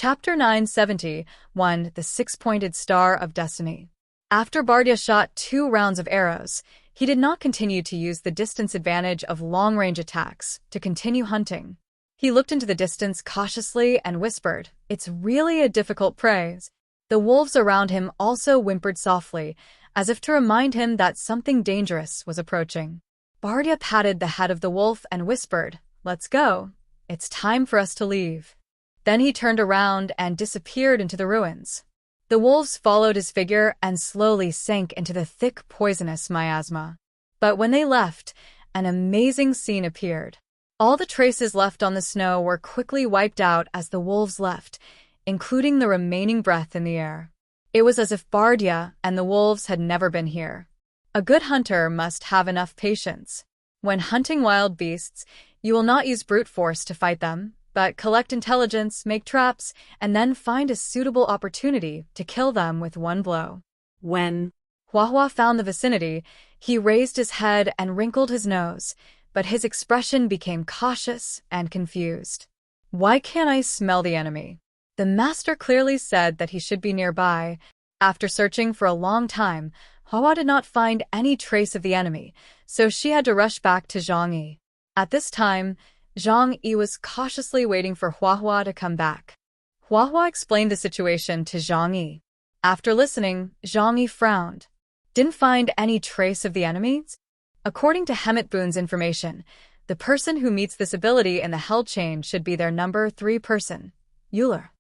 Chapter 971, The Six-Pointed Star of Destiny. After Bardia shot 2 rounds of arrows, he did not continue to use the distance advantage of long-range attacks to continue hunting. He looked into the distance cautiously and whispered, "It's really a difficult prey." The wolves around him also whimpered softly, as if to remind him that something dangerous was approaching. Bardia patted the head of the wolf and whispered, "Let's go. It's time for us to leave." Then he turned around and disappeared into the ruins. The wolves followed his figure and slowly sank into the thick, poisonous miasma. But when they left, an amazing scene appeared. All the traces left on the snow were quickly wiped out as the wolves left, including the remaining breath in the air. It was as if Bardia and the wolves had never been here. A good hunter must have enough patience. When hunting wild beasts, you will not use brute force to fight them, but collect intelligence, make traps, and then find a suitable opportunity to kill them with one blow. When Huahua found the vicinity, he raised his head and wrinkled his nose, but his expression became cautious and confused. "Why can't I smell the enemy?" The master clearly said that he should be nearby. After searching for a long time, Huahua did not find any trace of the enemy, so she had to rush back to Zhang Yi. At this time, Zhang Yi was cautiously waiting for Huahua to come back. Huahua explained the situation to Zhang Yi. After listening, Zhang Yi frowned. Didn't find any trace of the enemies? According to Hemet Boon's information, the person who meets this ability in the Hell Chain should be their number 3 person, Euler.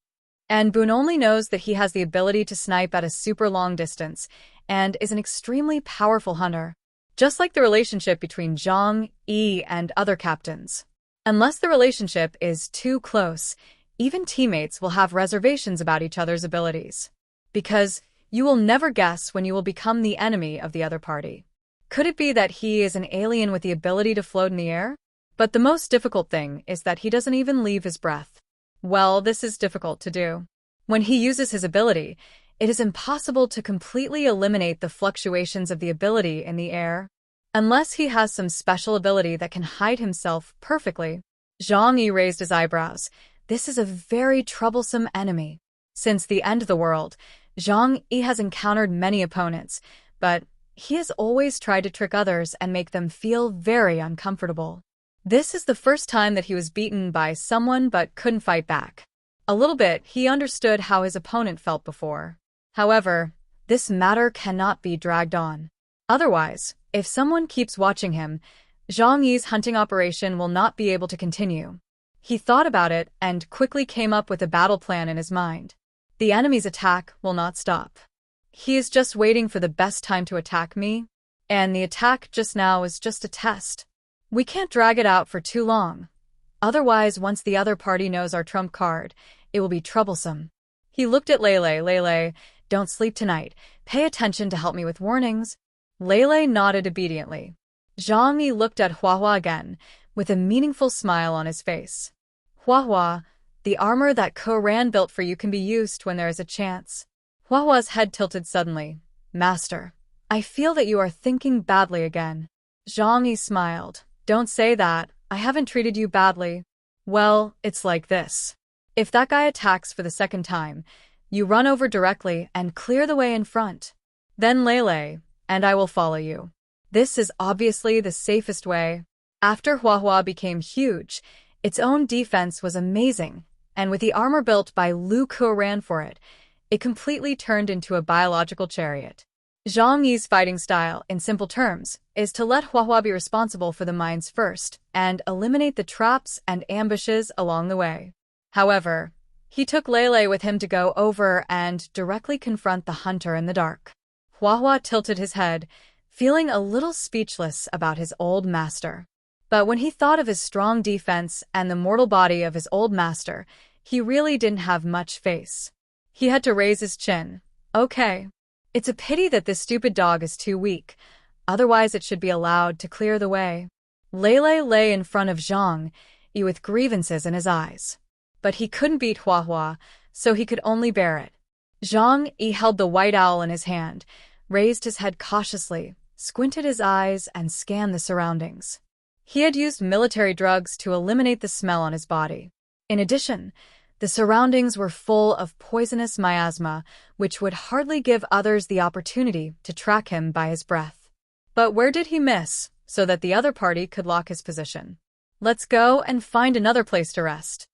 And Boon only knows that he has the ability to snipe at a super long distance and is an extremely powerful hunter, just like the relationship between Zhang Yi and other captains. Unless the relationship is too close, even teammates will have reservations about each other's abilities. Because you will never guess when you will become the enemy of the other party. Could it be that he is an alien with the ability to float in the air? But the most difficult thing is that he doesn't even leave his breath. Well, this is difficult to do. When he uses his ability, it is impossible to completely eliminate the fluctuations of the ability in the air, unless he has some special ability that can hide himself perfectly. Zhang Yi raised his eyebrows. This is a very troublesome enemy. Since the end of the world, Zhang Yi has encountered many opponents, but he has always tried to trick others and make them feel very uncomfortable. This is the first time that he was beaten by someone but couldn't fight back. A little bit, he understood how his opponent felt before. However, this matter cannot be dragged on. Otherwise, if someone keeps watching him, Zhang Yi's hunting operation will not be able to continue. He thought about it and quickly came up with a battle plan in his mind. The enemy's attack will not stop. He is just waiting for the best time to attack me, and the attack just now is just a test. We can't drag it out for too long. Otherwise, once the other party knows our trump card, it will be troublesome. He looked at Lele. "Lele, don't sleep tonight. Pay attention to help me with warnings." Lele nodded obediently. Zhang Yi looked at Huahua again, with a meaningful smile on his face. "Huahua, the armor that Koran built for you can be used when there is a chance." Huahua's head tilted suddenly. "Master, I feel that you are thinking badly again." Zhang Yi smiled. "Don't say that. I haven't treated you badly." "Well, it's like this. If that guy attacks for the second time, you run over directly and clear the way in front. Then Lele, and I will follow you. This is obviously the safest way." After Huahua became huge, its own defense was amazing, and with the armor built by Lu Koran for it, it completely turned into a biological chariot. Zhang Yi's fighting style, in simple terms, is to let Huahua be responsible for the mines first and eliminate the traps and ambushes along the way. However, he took Lele with him to go over and directly confront the hunter in the dark. Huahua tilted his head, feeling a little speechless about his old master. But when he thought of his strong defense and the mortal body of his old master, he really didn't have much face. He had to raise his chin. "Okay. It's a pity that this stupid dog is too weak, otherwise it should be allowed to clear the way." Lele lay in front of Zhang Yi with grievances in his eyes. But he couldn't beat Huahua, so he could only bear it. Zhang Yi held the white owl in his hand, raised his head cautiously, squinted his eyes, and scanned the surroundings. He had used military drugs to eliminate the smell on his body. In addition, The surroundings were full of poisonous miasma, which would hardly give others the opportunity to track him by his breath. But where did he miss, so that the other party could lock his position? Let's go and find another place to rest.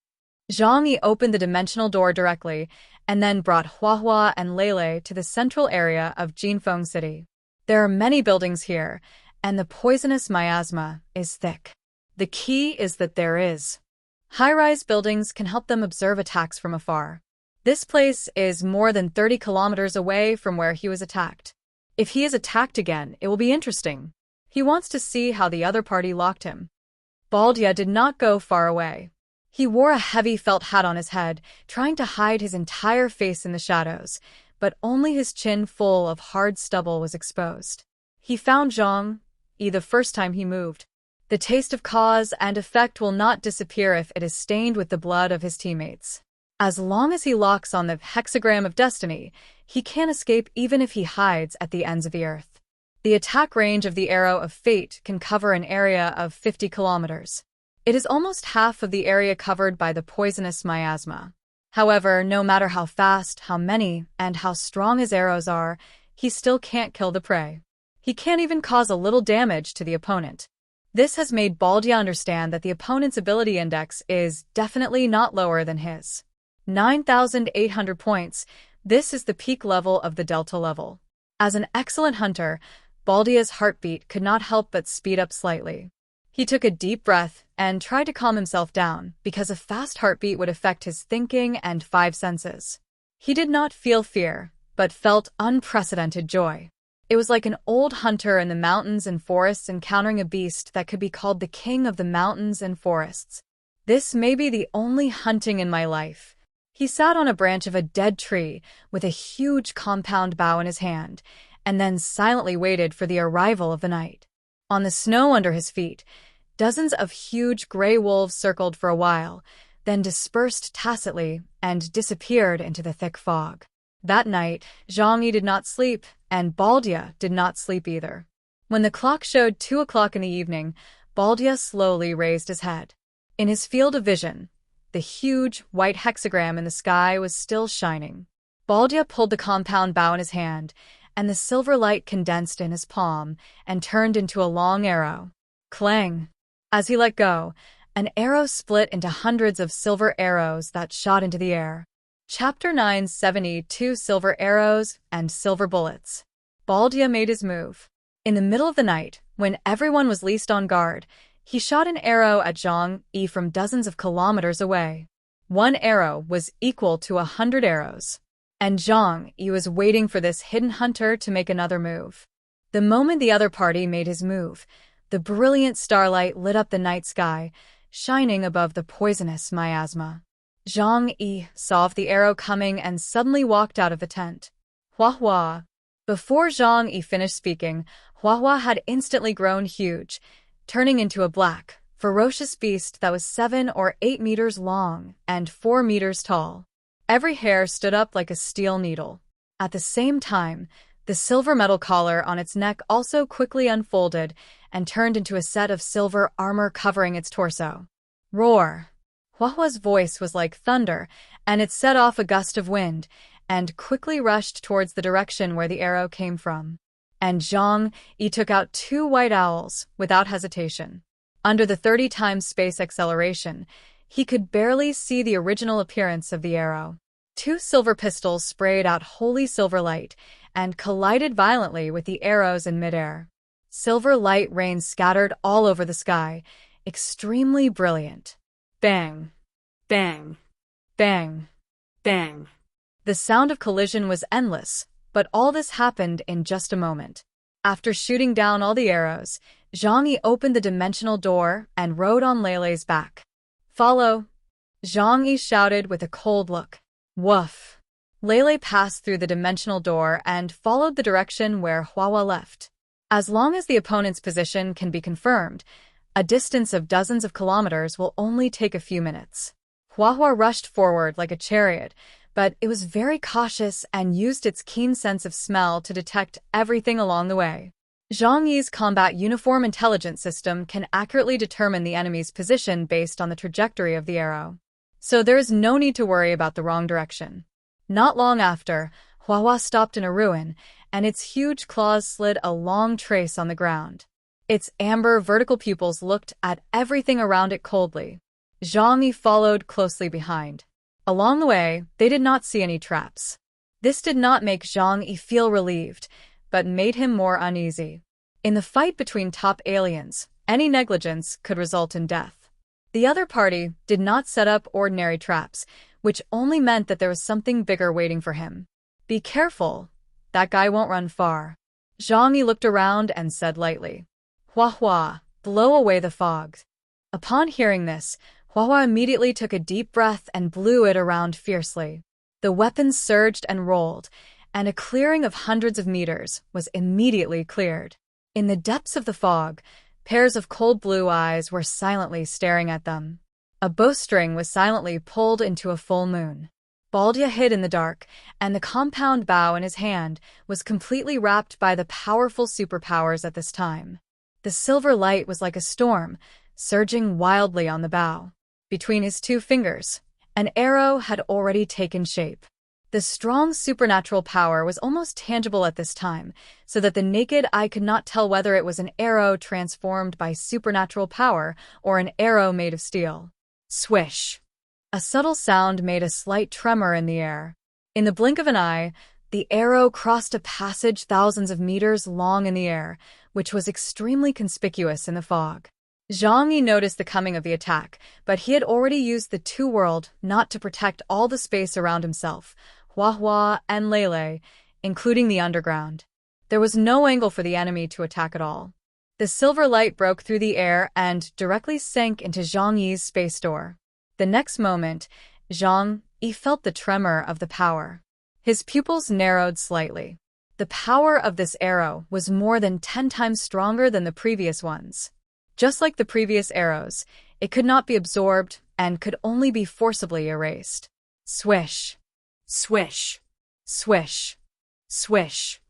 Zhang Yi opened the dimensional door directly, and then brought Hua and Lele to the central area of Jinfeng City. There are many buildings here, and the poisonous miasma is thick. The key is that there is. High-rise buildings can help them observe attacks from afar. This place is more than 30 kilometers away from where he was attacked. If he is attacked again, it will be interesting. He wants to see how the other party locked him. Baldia did not go far away. He wore a heavy felt hat on his head, trying to hide his entire face in the shadows, but only his chin full of hard stubble was exposed. He found Zhang Yi the first time he moved. The taste of cause and effect will not disappear if it is stained with the blood of his teammates. As long as he locks on the hexagram of destiny, he can't escape even if he hides at the ends of the earth. The attack range of the arrow of fate can cover an area of 50 kilometers. It is almost half of the area covered by the poisonous miasma. However, no matter how fast, how many, and how strong his arrows are, he still can't kill the prey. He can't even cause a little damage to the opponent. This has made Baldia understand that the opponent's ability index is definitely not lower than his. 9,800 points, this is the peak level of the Delta level. As an excellent hunter, Baldia's heartbeat could not help but speed up slightly. He took a deep breath and tried to calm himself down because a fast heartbeat would affect his thinking and 5 senses. He did not feel fear, but felt unprecedented joy. It was like an old hunter in the mountains and forests encountering a beast that could be called the king of the mountains and forests. This may be the only hunting in my life. He sat on a branch of a dead tree with a huge compound bough in his hand, and then silently waited for the arrival of the night. On the snow under his feet, dozens of huge gray wolves circled for a while, then dispersed tacitly and disappeared into the thick fog. That night, Zhang Yi did not sleep, and Baldia did not sleep either. When the clock showed 2 o'clock in the evening, Baldia slowly raised his head. In his field of vision, the huge, white hexagram in the sky was still shining. Baldia pulled the compound bough in his hand, and the silver light condensed in his palm and turned into a long arrow. Clang! As he let go, an arrow split into hundreds of silver arrows that shot into the air. Chapter 972 Silver Arrows and Silver Bullets. Baldia made his move. In the middle of the night, when everyone was least on guard, he shot an arrow at Zhang Yi from dozens of kilometers away. One arrow was equal to 100 arrows. And Zhang Yi was waiting for this hidden hunter to make another move. The moment the other party made his move, the brilliant starlight lit up the night sky, shining above the poisonous miasma. Zhang Yi saw the arrow coming and suddenly walked out of the tent. Hua. Before Zhang Yi finished speaking, Hua had instantly grown huge, turning into a black, ferocious beast that was 7 or 8 meters long and 4 meters tall. Every hair stood up like a steel needle. At the same time, the silver metal collar on its neck also quickly unfolded and turned into a set of silver armor covering its torso. Roar! Huahua's voice was like thunder, and it set off a gust of wind, and quickly rushed towards the direction where the arrow came from. And Zhang Yi took out 2 white owls without hesitation. Under the 30 times space acceleration, he could barely see the original appearance of the arrow. 2 silver pistols sprayed out holy silver light and collided violently with the arrows in midair. Silver light rain scattered all over the sky, extremely brilliant. Bang! Bang! Bang! Bang! The sound of collision was endless, but all this happened in just a moment. After shooting down all the arrows, Zhang Yi opened the dimensional door and rode on Lele's back. Follow! Zhang Yi shouted with a cold look. Woof! Lele passed through the dimensional door and followed the direction where Hua left. As long as the opponent's position can be confirmed, a distance of dozens of kilometers will only take a few minutes. Hua rushed forward like a chariot, but it was very cautious and used its keen sense of smell to detect everything along the way. Zhang Yi's combat uniform intelligence system can accurately determine the enemy's position based on the trajectory of the arrow. so there is no need to worry about the wrong direction. Not long after, Hua stopped in a ruin, and its huge claws slid a long trace on the ground. Its amber vertical pupils looked at everything around it coldly. Zhang Yi followed closely behind. Along the way, they did not see any traps. This did not make Zhang Yi feel relieved, but made him more uneasy. In the fight between top aliens, any negligence could result in death. The other party did not set up ordinary traps, which only meant that there was something bigger waiting for him. Be careful, that guy won't run far. Zhang Yi looked around and said lightly, Hua, blow away the fog. Upon hearing this, Hua immediately took a deep breath and blew it around fiercely. The weapons surged and rolled, and a clearing of hundreds of meters was immediately cleared. In the depths of the fog, pairs of cold blue eyes were silently staring at them. A bowstring was silently pulled into a full moon. Baldia hid in the dark, and the compound bow in his hand was completely wrapped by the powerful superpowers at this time. The silver light was like a storm, surging wildly on the bow. Between his two fingers, an arrow had already taken shape. The strong supernatural power was almost tangible at this time, so that the naked eye could not tell whether it was an arrow transformed by supernatural power or an arrow made of steel. Swish! A subtle sound made a slight tremor in the air. In the blink of an eye, the arrow crossed a passage thousands of meters long in the air, which was extremely conspicuous in the fog. Zhang Yi noticed the coming of the attack, but he had already used the two-world not to protect all the space around himself, Hua and Lele, including the underground. There was no angle for the enemy to attack at all. The silver light broke through the air and directly sank into Zhang Yi's space door. The next moment, Zhang Yi felt the tremor of the power. His pupils narrowed slightly. The power of this arrow was more than 10 times stronger than the previous ones. Just like the previous arrows, it could not be absorbed and could only be forcibly erased. Swish! Swish! Swish! Swish!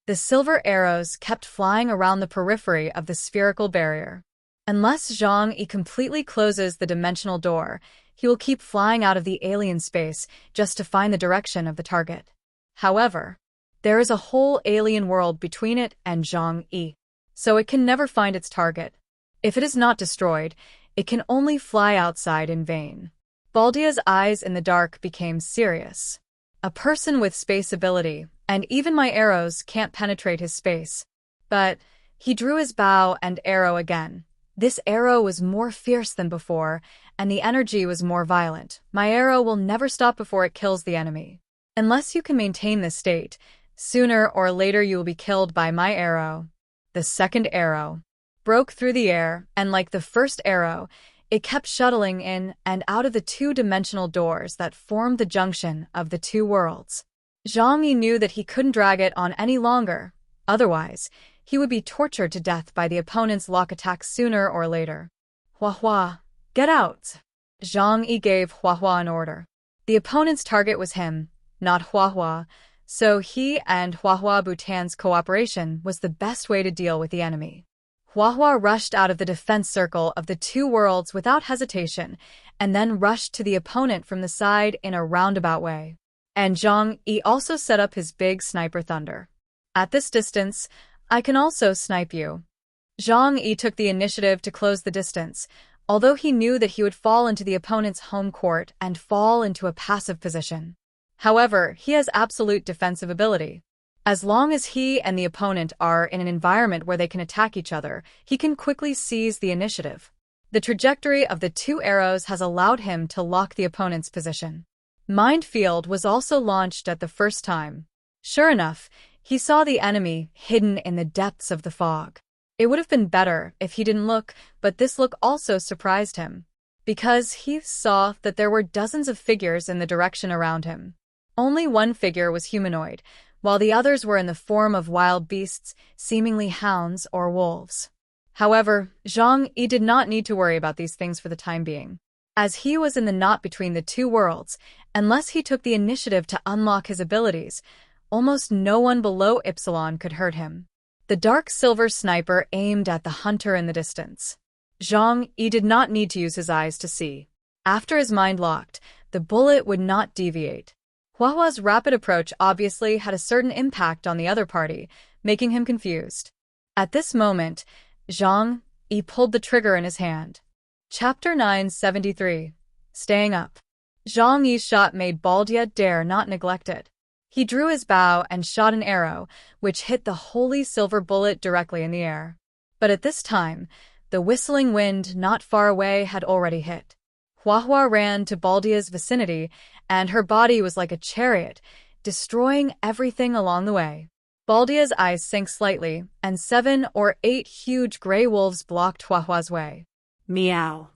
The silver arrows kept flying around the periphery of the spherical barrier. Unless Zhang Yi completely closes the dimensional door, he will keep flying out of the alien space just to find the direction of the target. However, there is a whole alien world between it and Zhang Yi, so it can never find its target. If it is not destroyed, it can only fly outside in vain. Baldia's eyes in the dark became serious. A person with space ability, and even my arrows can't penetrate his space. But he drew his bow and arrow again. This arrow was more fierce than before, and the energy was more violent. My arrow will never stop before it kills the enemy. Unless you can maintain this state, sooner or later you will be killed by my arrow. The second arrow broke through the air, and like the first arrow, it kept shuttling in and out of the two-dimensional doors that formed the junction of the two worlds. Zhang Yi knew that he couldn't drag it on any longer, otherwise, he would be tortured to death by the opponent's lock attack sooner or later. Hua, get out! Zhang Yi gave Hua an order. The opponent's target was him, not Hua, so he and Hua Butan's cooperation was the best way to deal with the enemy. Hua rushed out of the defense circle of the two worlds without hesitation, and then rushed to the opponent from the side in a roundabout way. And Zhang Yi also set up his big sniper thunder. At this distance, I can also snipe you. Zhang Yi took the initiative to close the distance, although he knew that he would fall into the opponent's home court and fall into a passive position. However, he has absolute defensive ability. As long as he and the opponent are in an environment where they can attack each other, he can quickly seize the initiative. The trajectory of the two arrows has allowed him to lock the opponent's position. Mind Field was also launched at the first time. Sure enough, he saw the enemy hidden in the depths of the fog. It would have been better if he didn't look, but this look also surprised him, because he saw that there were dozens of figures in the direction around him. Only one figure was humanoid, while the others were in the form of wild beasts, seemingly hounds or wolves. However, Zhang Yi did not need to worry about these things for the time being. As he was in the knot between the two worlds, unless he took the initiative to unlock his abilities, almost no one below Epsilon could hurt him. The dark silver sniper aimed at the hunter in the distance. Zhang Yi did not need to use his eyes to see. After his mind locked, the bullet would not deviate. Huahua's rapid approach obviously had a certain impact on the other party, making him confused. At this moment, Zhang Yi pulled the trigger in his hand. Chapter 973. Staying Up. Zhang Yi's shot made Baldia dare not neglect it. He drew his bow and shot an arrow, which hit the holy silver bullet directly in the air. But at this time, the whistling wind not far away had already hit. Huahua ran to Baldia's vicinity, and her body was like a chariot, destroying everything along the way. Baldia's eyes sank slightly, and 7 or 8 huge gray wolves blocked Huahua's way. Meow.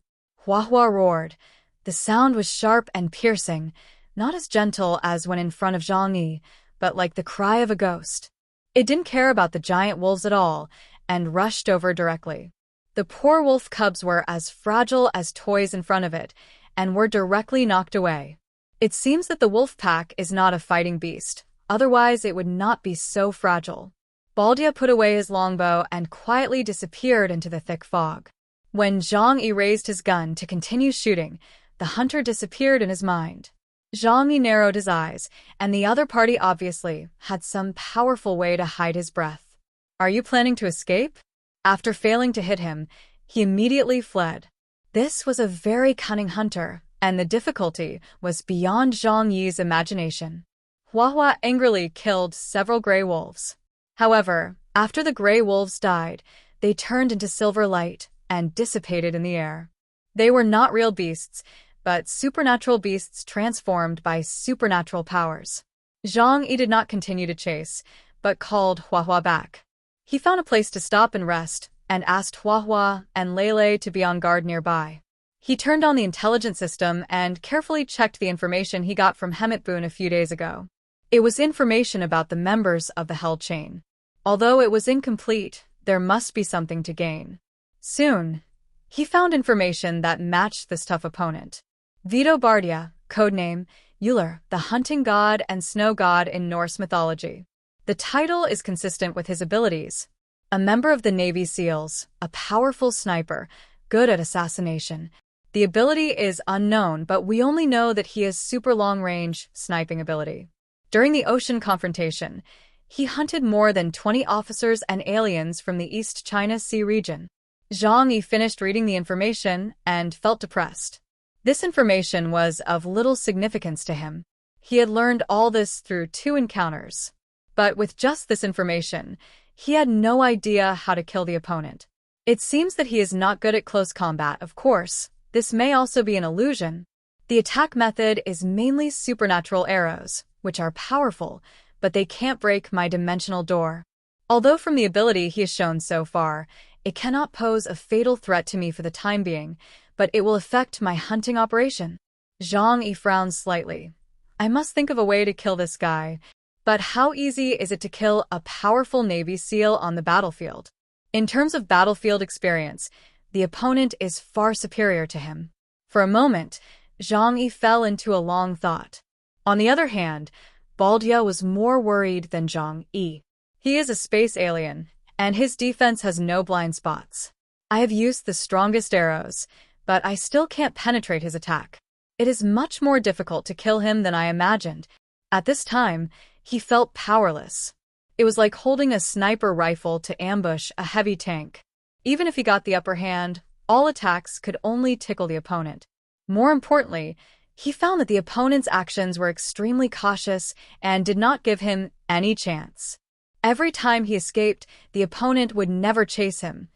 Huahua roared. The sound was sharp and piercing, not as gentle as when in front of Zhang Yi, but like the cry of a ghost. It didn't care about the giant wolves at all, and rushed over directly. The poor wolf cubs were as fragile as toys in front of it, and were directly knocked away. It seems that the wolf pack is not a fighting beast, otherwise it would not be so fragile. Baldia put away his longbow and quietly disappeared into the thick fog. When Zhang Yi raised his gun to continue shooting, the hunter disappeared in his mind. Zhang Yi narrowed his eyes, and the other party obviously had some powerful way to hide his breath. Are you planning to escape? After failing to hit him, he immediately fled. This was a very cunning hunter, and the difficulty was beyond Zhang Yi's imagination. Huahua angrily killed several gray wolves. However, after the gray wolves died, they turned into silver light and dissipated in the air. They were not real beasts, but supernatural beasts transformed by supernatural powers. Zhang Yi did not continue to chase, but called Huahua back. He found a place to stop and rest, and asked Huahua and Lele to be on guard nearby. He turned on the intelligence system and carefully checked the information he got from Hemitbun a few days ago. It was information about the members of the Hell Chain. Although it was incomplete, there must be something to gain. Soon, he found information that matched this tough opponent. Vito Bardia, codename Uller, the hunting god and snow god in Norse mythology. The title is consistent with his abilities. A member of the Navy SEALs, a powerful sniper, good at assassination. The ability is unknown, but we only know that he has super long-range sniping ability. During the ocean confrontation, he hunted more than 20 officers and aliens from the East China Sea region. Zhang Yi finished reading the information and felt depressed. This information was of little significance to him. He had learned all this through 2 encounters. But with just this information, he had no idea how to kill the opponent. It seems that he is not good at close combat, of course. This may also be an illusion. The attack method is mainly supernatural arrows, which are powerful, but they can't break my dimensional door. Although from the ability he has shown so far, it cannot pose a fatal threat to me for the time being, but it will affect my hunting operation. Zhang Yi frowned slightly. I must think of a way to kill this guy. But how easy is it to kill a powerful Navy SEAL on the battlefield? In terms of battlefield experience, the opponent is far superior to him. For a moment, Zhang Yi fell into a long thought. On the other hand, Baldia was more worried than Zhang Yi. He is a space alien, and his defense has no blind spots. I have used the strongest arrows, but I still can't penetrate his attack. It is much more difficult to kill him than I imagined. At this time, he felt powerless. It was like holding a sniper rifle to ambush a heavy tank. Even if he got the upper hand, all attacks could only tickle the opponent. More importantly, he found that the opponent's actions were extremely cautious and did not give him any chance. Every time he escaped, the opponent would never chase him,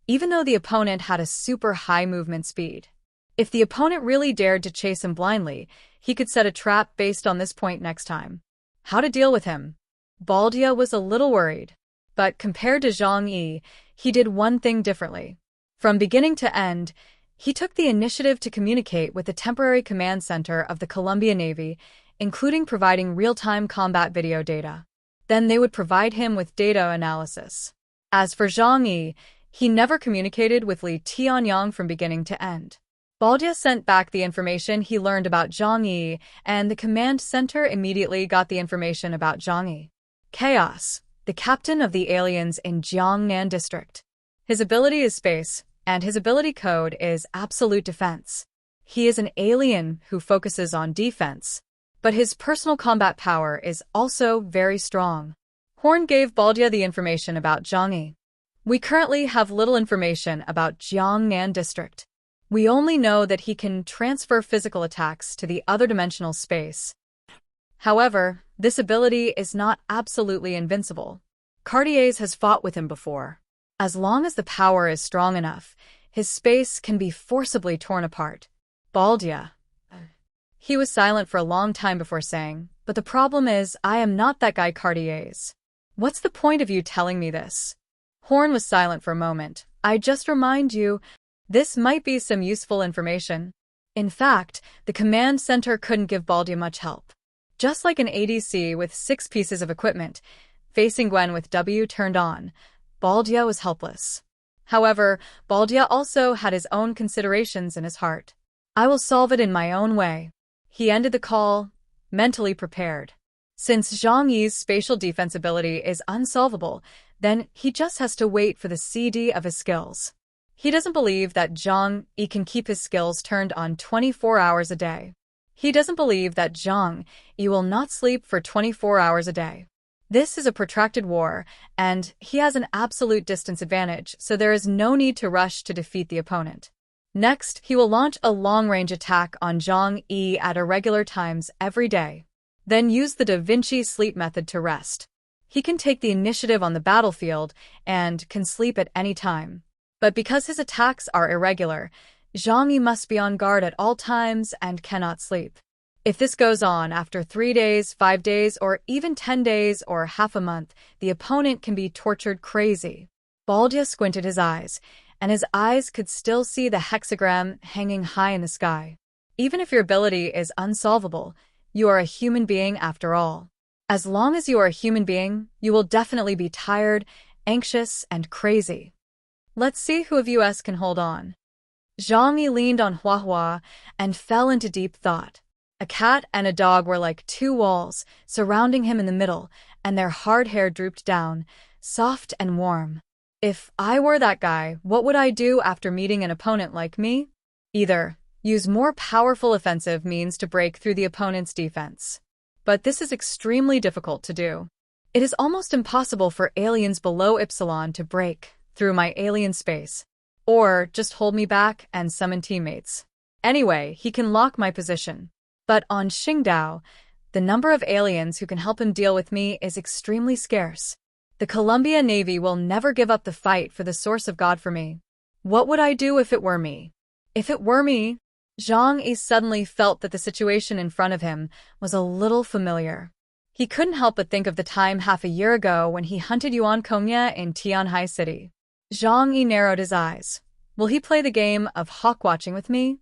even though the opponent had a super high movement speed. If the opponent really dared to chase him blindly, he could set a trap based on this point next time. How to deal with him? Baldia was a little worried. But compared to Zhang Yi, he did one thing differently. From beginning to end, he took the initiative to communicate with the temporary command center of the Columbia Navy, including providing real-time combat video data. Then they would provide him with data analysis. As for Zhang Yi, he never communicated with Li Tianyang from beginning to end. Baldia sent back the information he learned about Zhang Yi, and the command center immediately got the information about Zhang Yi. Chaos, the captain of the aliens in Jiangnan district. His ability is space, and his ability code is absolute defense. He is an alien who focuses on defense, but his personal combat power is also very strong. Horn gave Baldia the information about Zhangyi. We currently have little information about Jiangnan District. We only know that he can transfer physical attacks to the other dimensional space. However, this ability is not absolutely invincible. Cartier's has fought with him before. As long as the power is strong enough, his space can be forcibly torn apart. Baldia. He was silent for a long time before saying, but the problem is, I am not that guy Cartier's. What's the point of you telling me this? Horn was silent for a moment. I just remind you, this might be some useful information. In fact, the command center couldn't give Baldia much help. Just like an ADC with 6 pieces of equipment, facing Gwen with W turned on, Baldia was helpless. However, Baldia also had his own considerations in his heart. I will solve it in my own way. He ended the call, mentally prepared. Since Zhang Yi's spatial defense ability is unsolvable, then he just has to wait for the CD of his skills. He doesn't believe that Zhang Yi can keep his skills turned on 24 hours a day. He doesn't believe that Zhang Yi will not sleep for 24 hours a day. This is a protracted war, and he has an absolute distance advantage, so there is no need to rush to defeat the opponent. Next, he will launch a long-range attack on Zhang Yi at irregular times every day. Then use the Da Vinci sleep method to rest. He can take the initiative on the battlefield and can sleep at any time. But because his attacks are irregular, Zhang Yi must be on guard at all times and cannot sleep. If this goes on after 3 days, 5 days, or even 10 days or half a month, the opponent can be tortured crazy. Baldia squinted his eyes, and his eyes could still see the hexagram hanging high in the sky. Even if your ability is unsolvable, you are a human being after all. As long as you are a human being, you will definitely be tired, anxious, and crazy. Let's see who of us can hold on. Zhang Yi leaned on Hua and fell into deep thought. A cat and a dog were like 2 walls, surrounding him in the middle, and their hard hair drooped down, soft and warm. If I were that guy, what would I do after meeting an opponent like me? Either use more powerful offensive means to break through the opponent's defense. But this is extremely difficult to do. It is almost impossible for aliens below Epsilon to break through my alien space. Or just hold me back and summon teammates. Anyway, he can lock my position. But on Qingdao, the number of aliens who can help him deal with me is extremely scarce. The Columbia Navy will never give up the fight for the source of God for me. What would I do if it were me? If it were me, Zhang Yi suddenly felt that the situation in front of him was a little familiar. He couldn't help but think of the time half a year ago when he hunted Yuan Kongya in Tianhai City. Zhang Yi narrowed his eyes. Will he play the game of hawk-watching with me?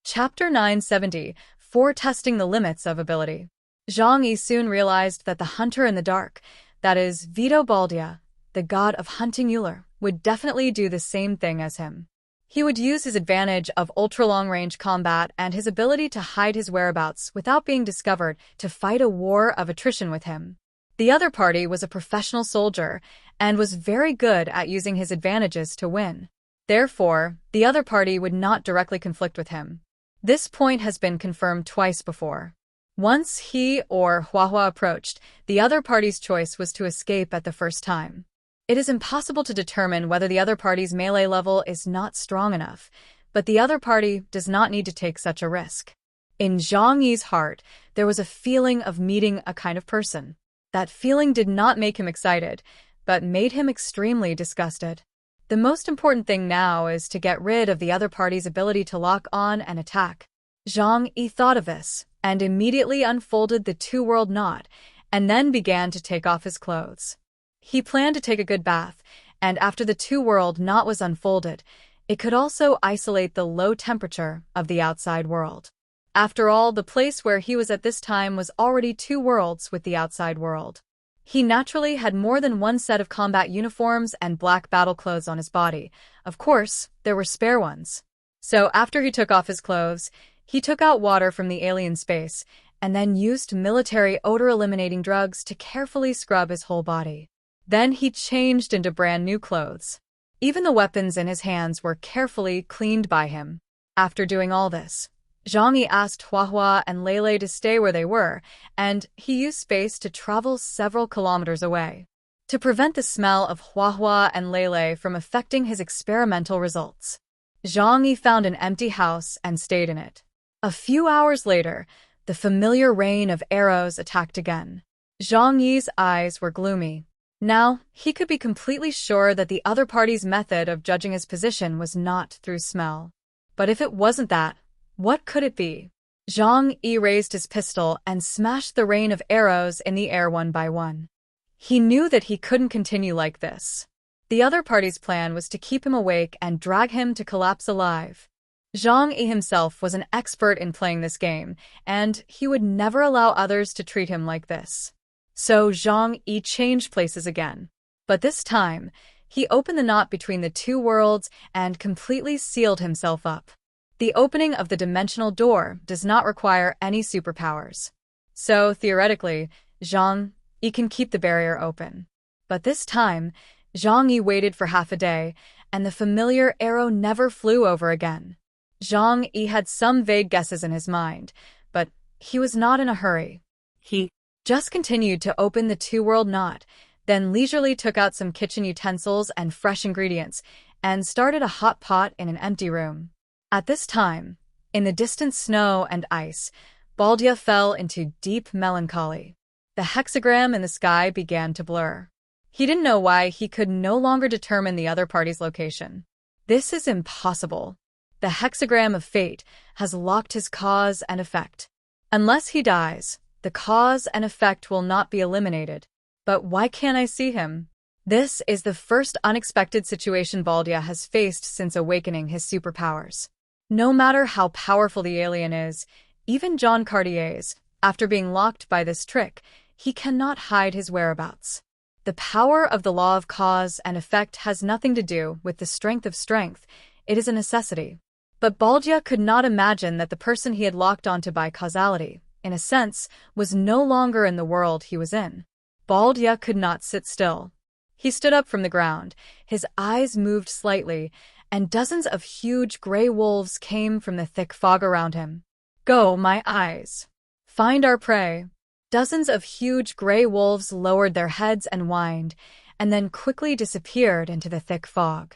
Chapter 970, for testing the limits of ability. Zhang Yi soon realized that the hunter in the dark, that is, Vito Baldia, the god of hunting Euler, would definitely do the same thing as him. He would use his advantage of ultra-long-range combat and his ability to hide his whereabouts without being discovered to fight a war of attrition with him. The other party was a professional soldier and was very good at using his advantages to win. Therefore, the other party would not directly conflict with him. This point has been confirmed twice before. Once he or Hua approached, the other party's choice was to escape at the first time. It is impossible to determine whether the other party's melee level is not strong enough, but the other party does not need to take such a risk. In Zhang Yi's heart, there was a feeling of meeting a kind of person. That feeling did not make him excited, but made him extremely disgusted. The most important thing now is to get rid of the other party's ability to lock on and attack. Zhang Yi thought of this, and immediately unfolded the 2-world knot, and then began to take off his clothes. He planned to take a good bath, and after the 2-world knot was unfolded, it could also isolate the low temperature of the outside world. After all, the place where he was at this time was already 2 worlds with the outside world. He naturally had more than one set of combat uniforms and black battle clothes on his body. Of course, there were spare ones. So after he took off his clothes, he took out water from the alien space and then used military odor-eliminating drugs to carefully scrub his whole body. Then he changed into brand new clothes. Even the weapons in his hands were carefully cleaned by him. After doing all this, Zhang Yi asked Huahua and Lele to stay where they were, and he used space to travel several kilometers away to prevent the smell of Huahua and Lele from affecting his experimental results. Zhang Yi found an empty house and stayed in it. A few hours later, the familiar rain of arrows attacked again. Zhang Yi's eyes were gloomy. Now, he could be completely sure that the other party's method of judging his position was not through smell. But if it wasn't that, what could it be? Zhang Yi raised his pistol and smashed the rain of arrows in the air one by one. He knew that he couldn't continue like this. The other party's plan was to keep him awake and drag him to collapse alive. Zhang Yi himself was an expert in playing this game, and he would never allow others to treat him like this. So Zhang Yi changed places again. But this time, he opened the knot between the two worlds and completely sealed himself up. The opening of the dimensional door does not require any superpowers. So, theoretically, Zhang Yi can keep the barrier open. But this time, Zhang Yi waited for half a day, and the familiar arrow never flew over again. Zhang Yi had some vague guesses in his mind, but he was not in a hurry. He just continued to open the two-world knot, then leisurely took out some kitchen utensils and fresh ingredients, and started a hot pot in an empty room. At this time, in the distant snow and ice, Baldia fell into deep melancholy. The hexagram in the sky began to blur. He didn't know why he could no longer determine the other party's location. This is impossible. The hexagram of fate has locked his cause and effect. Unless he dies, the cause and effect will not be eliminated. But why can't I see him? This is the first unexpected situation Baldia has faced since awakening his superpowers. No matter how powerful the alien is, even John Cartier's, after being locked by this trick, he cannot hide his whereabouts. The power of the law of cause and effect has nothing to do with the strength of strength, it is a necessity. But Baldia could not imagine that the person he had locked onto by causality, in a sense, was no longer in the world he was in. Baldia could not sit still. He stood up from the ground, his eyes moved slightly, and dozens of huge gray wolves came from the thick fog around him. Go, my eyes! Find our prey! Dozens of huge gray wolves lowered their heads and whined, and then quickly disappeared into the thick fog.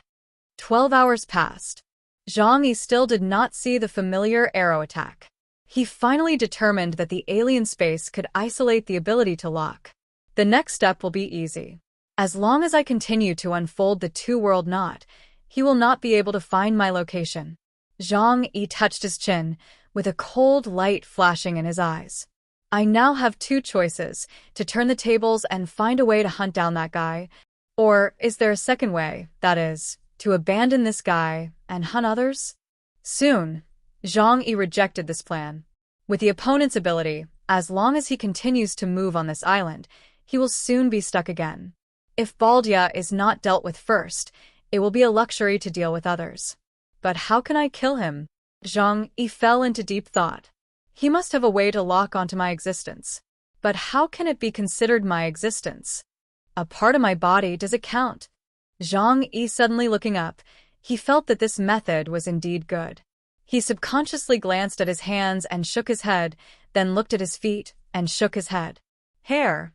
12 hours passed. Zhang Yi still did not see the familiar arrow attack. He finally determined that the alien space could isolate the ability to lock. The next step will be easy. As long as I continue to unfold the two-world knot, he will not be able to find my location. Zhang Yi touched his chin, with a cold light flashing in his eyes. I now have two choices, to turn the tables and find a way to hunt down that guy, or is there a second way, that is, to abandon this guy and hunt others? Soon, Zhang Yi rejected this plan. With the opponent's ability, as long as he continues to move on this island, he will soon be stuck again. If Baldia is not dealt with first, it will be a luxury to deal with others. But how can I kill him? Zhang Yi fell into deep thought. He must have a way to lock onto my existence. But how can it be considered my existence? A part of my body, does it count? Zhang Yi suddenly looking up, he felt that this method was indeed good. He subconsciously glanced at his hands and shook his head, then looked at his feet and shook his head. Hair.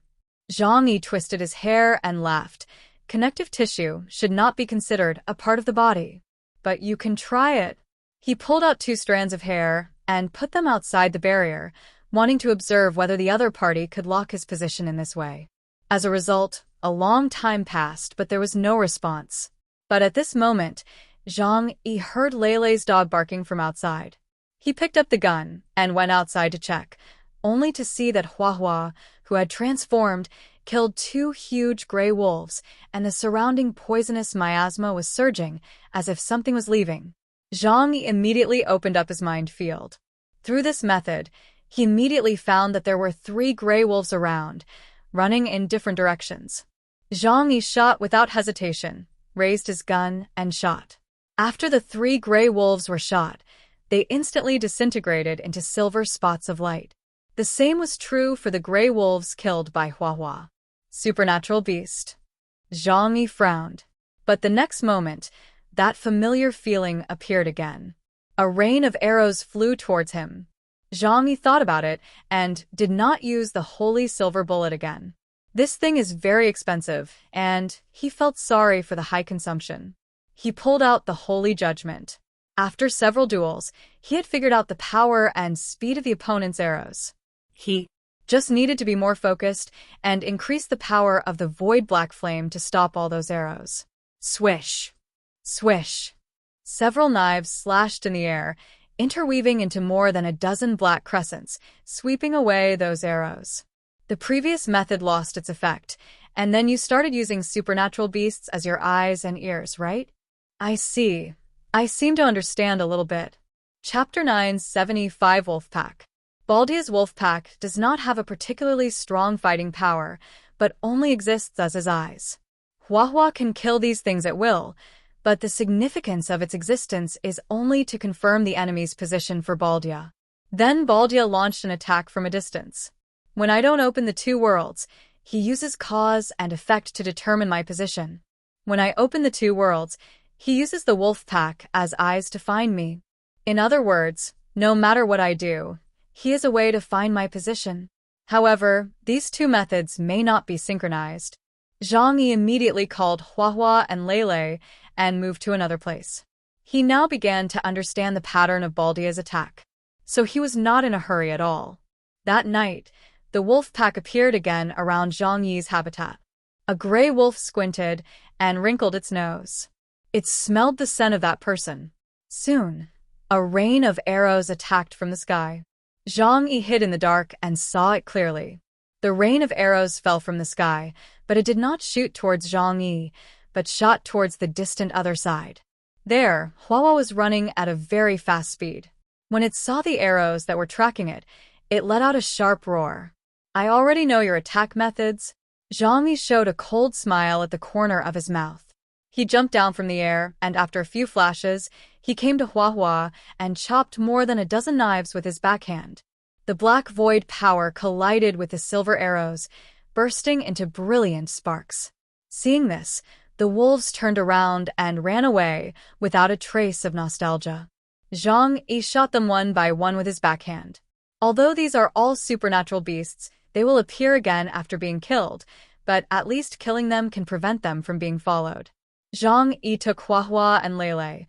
Zhang Yi twisted his hair and laughed. Connective tissue should not be considered a part of the body. But you can try it. He pulled out 2 strands of hair and put them outside the barrier, wanting to observe whether the other party could lock his position in this way. As a result, a long time passed, but there was no response. But at this moment, Zhang Yi heard Lele's dog barking from outside. He picked up the gun and went outside to check, only to see that Huahua, who had transformed, killed 2 huge gray wolves, and the surrounding poisonous miasma was surging, as if something was leaving. Zhang Yi immediately opened up his mind field. Through this method, he immediately found that there were 3 gray wolves around, running in different directions. Zhang Yi shot without hesitation, raised his gun, and shot. After the 3 gray wolves were shot, they instantly disintegrated into silver spots of light. The same was true for the gray wolves killed by Huahua. Supernatural beast. Zhang Yi frowned. But the next moment, that familiar feeling appeared again. A rain of arrows flew towards him. Zhang Yi thought about it and did not use the holy silver bullet again. This thing is very expensive, and he felt sorry for the high consumption. He pulled out the holy judgment. After several duels, he had figured out the power and speed of the opponent's arrows. He just needed to be more focused and increase the power of the void black flame to stop all those arrows. Swish! Swish! Several knives slashed in the air, interweaving into more than a dozen black crescents, sweeping away those arrows. The previous method lost its effect, and then you started using supernatural beasts as your eyes and ears, right? I see. I seem to understand a little bit. Chapter 975 Wolfpack. Baldia's wolfpack does not have a particularly strong fighting power, but only exists as his eyes. Manhwa can kill these things at will, but the significance of its existence is only to confirm the enemy's position for Baldia. Then Baldia launched an attack from a distance. When I don't open the two worlds, he uses cause and effect to determine my position. When I open the two worlds, he uses the wolf pack as eyes to find me. In other words, no matter what I do, he is a way to find my position. However, these two methods may not be synchronized. Zhang Yi immediately called Manhwa and Lele and moved to another place. He now began to understand the pattern of Baldia's attack, so he was not in a hurry at all. That night, the wolf pack appeared again around Zhang Yi's habitat. A gray wolf squinted and wrinkled its nose. It smelled the scent of that person. Soon, a rain of arrows attacked from the sky. Zhang Yi hid in the dark and saw it clearly. The rain of arrows fell from the sky, but it did not shoot towards Zhang Yi, but shot towards the distant other side. There, Manhwa was running at a very fast speed. When it saw the arrows that were tracking it, it let out a sharp roar. I already know your attack methods. Zhang Yi showed a cold smile at the corner of his mouth. He jumped down from the air, and after a few flashes, he came to Manhwa and chopped more than a dozen knives with his backhand. The black void power collided with the silver arrows, bursting into brilliant sparks. Seeing this, the wolves turned around and ran away without a trace of nostalgia. Zhang Yi shot them one by one with his backhand. Although these are all supernatural beasts, they will appear again after being killed, but at least killing them can prevent them from being followed. Zhang Yi took Manhwa and Lele,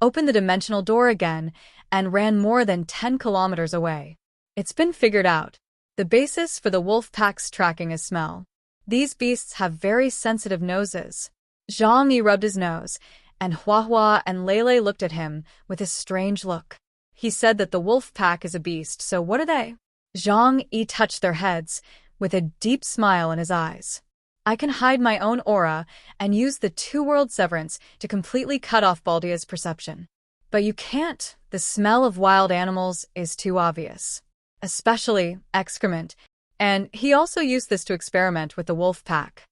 opened the dimensional door again, and ran more than 10 kilometers away. It's been figured out. The basis for the wolf pack's tracking is smell. These beasts have very sensitive noses. Zhang Yi rubbed his nose, and Manhwa and Lele looked at him with a strange look. He said that the wolf pack is a beast, so what are they? Zhang Yi touched their heads, with a deep smile in his eyes. I can hide my own aura and use the two-world severance to completely cut off Baldia's perception. But you can't. The smell of wild animals is too obvious. Especially excrement, and he also used this to experiment with the wolf pack.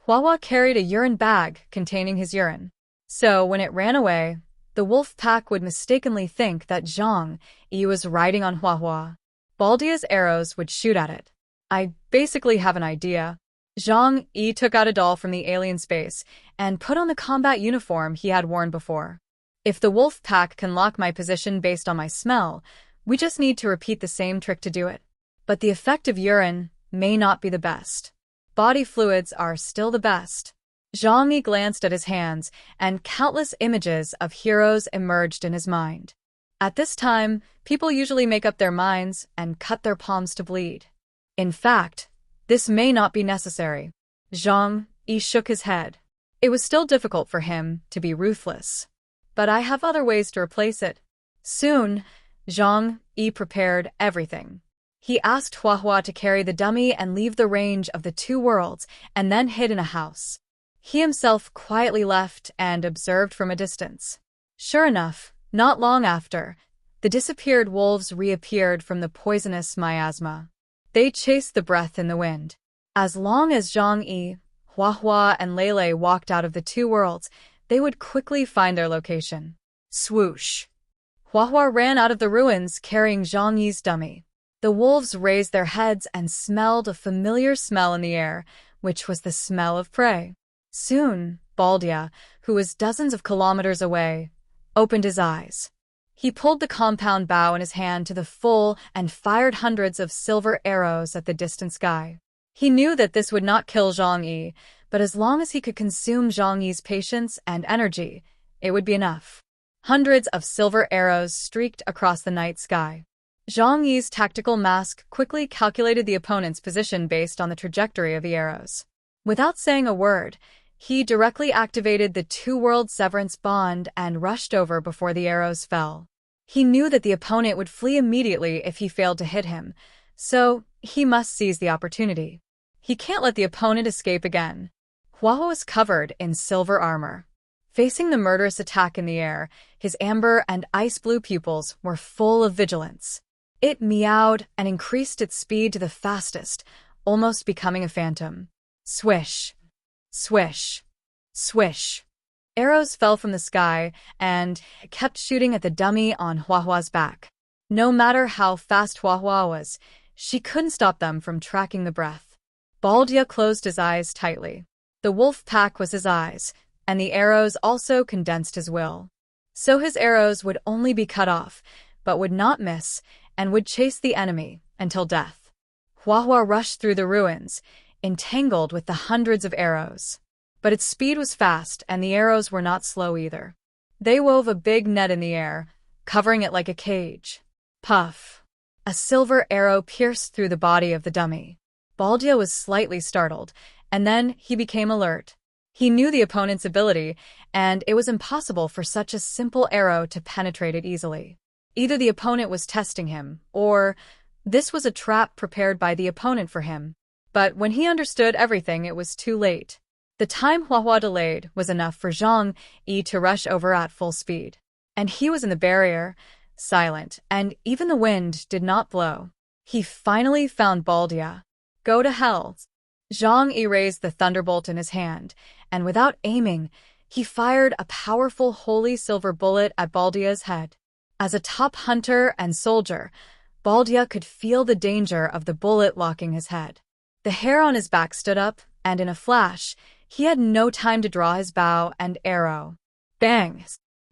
Manhwa carried a urine bag containing his urine. So when it ran away, the wolf pack would mistakenly think that Zhang Yi was riding on Manhwa. Baldia's arrows would shoot at it. I basically have an idea. Zhang Yi took out a doll from the alien space and put on the combat uniform he had worn before. If the wolf pack can lock my position based on my smell, we just need to repeat the same trick to do it. But the effect of urine may not be the best. Body fluids are still the best. Zhang Yi glanced at his hands, and countless images of heroes emerged in his mind. At this time, people usually make up their minds and cut their palms to bleed. In fact, this may not be necessary. Zhang Yi shook his head. It was still difficult for him to be ruthless. But I have other ways to replace it. Soon, Zhang Yi prepared everything. He asked Manhwa to carry the dummy and leave the range of the two worlds, and then hid in a house. He himself quietly left and observed from a distance. Sure enough, not long after, the disappeared wolves reappeared from the poisonous miasma. They chased the breath in the wind. As long as Zhang Yi, Manhwa, and Lele walked out of the two worlds, they would quickly find their location. Swoosh! Manhwa ran out of the ruins carrying Zhang Yi's dummy. The wolves raised their heads and smelled a familiar smell in the air, which was the smell of prey. Soon, Baldia, who was dozens of kilometers away, opened his eyes. He pulled the compound bow in his hand to the full and fired hundreds of silver arrows at the distant sky. He knew that this would not kill Zhang Yi, but as long as he could consume Zhang Yi's patience and energy, it would be enough. Hundreds of silver arrows streaked across the night sky. Zhang Yi's tactical mask quickly calculated the opponent's position based on the trajectory of the arrows. Without saying a word, he directly activated the two-world severance bond and rushed over before the arrows fell. He knew that the opponent would flee immediately if he failed to hit him, so he must seize the opportunity. He can't let the opponent escape again. Hua was covered in silver armor. Facing the murderous attack in the air, his amber and ice-blue pupils were full of vigilance. It meowed and increased its speed to the fastest, almost becoming a phantom. Swish, swish, swish. Arrows fell from the sky and kept shooting at the dummy on Huahua's back. No matter how fast Huahua was, she couldn't stop them from tracking the breath. Baldia closed his eyes tightly. The wolf pack was his eyes, and the arrows also condensed his will. So his arrows would only be cut off, but would not miss, and would chase the enemy until death. Huahua rushed through the ruins, entangled with the hundreds of arrows. But its speed was fast, and the arrows were not slow either. They wove a big net in the air, covering it like a cage. Puff! A silver arrow pierced through the body of the dummy. Baldia was slightly startled, and then he became alert. He knew the opponent's ability, and it was impossible for such a simple arrow to penetrate it easily. Either the opponent was testing him, or this was a trap prepared by the opponent for him. But when he understood everything, it was too late. The time Huahua delayed was enough for Zhang Yi to rush over at full speed. And he was in the barrier, silent, and even the wind did not blow. He finally found Baldia. Go to hell. Zhang Yi raised the thunderbolt in his hand, and without aiming, he fired a powerful holy silver bullet at Baldia's head. As a top hunter and soldier, Baldia could feel the danger of the bullet locking his head. The hair on his back stood up, and in a flash, he had no time to draw his bow and arrow. Bang!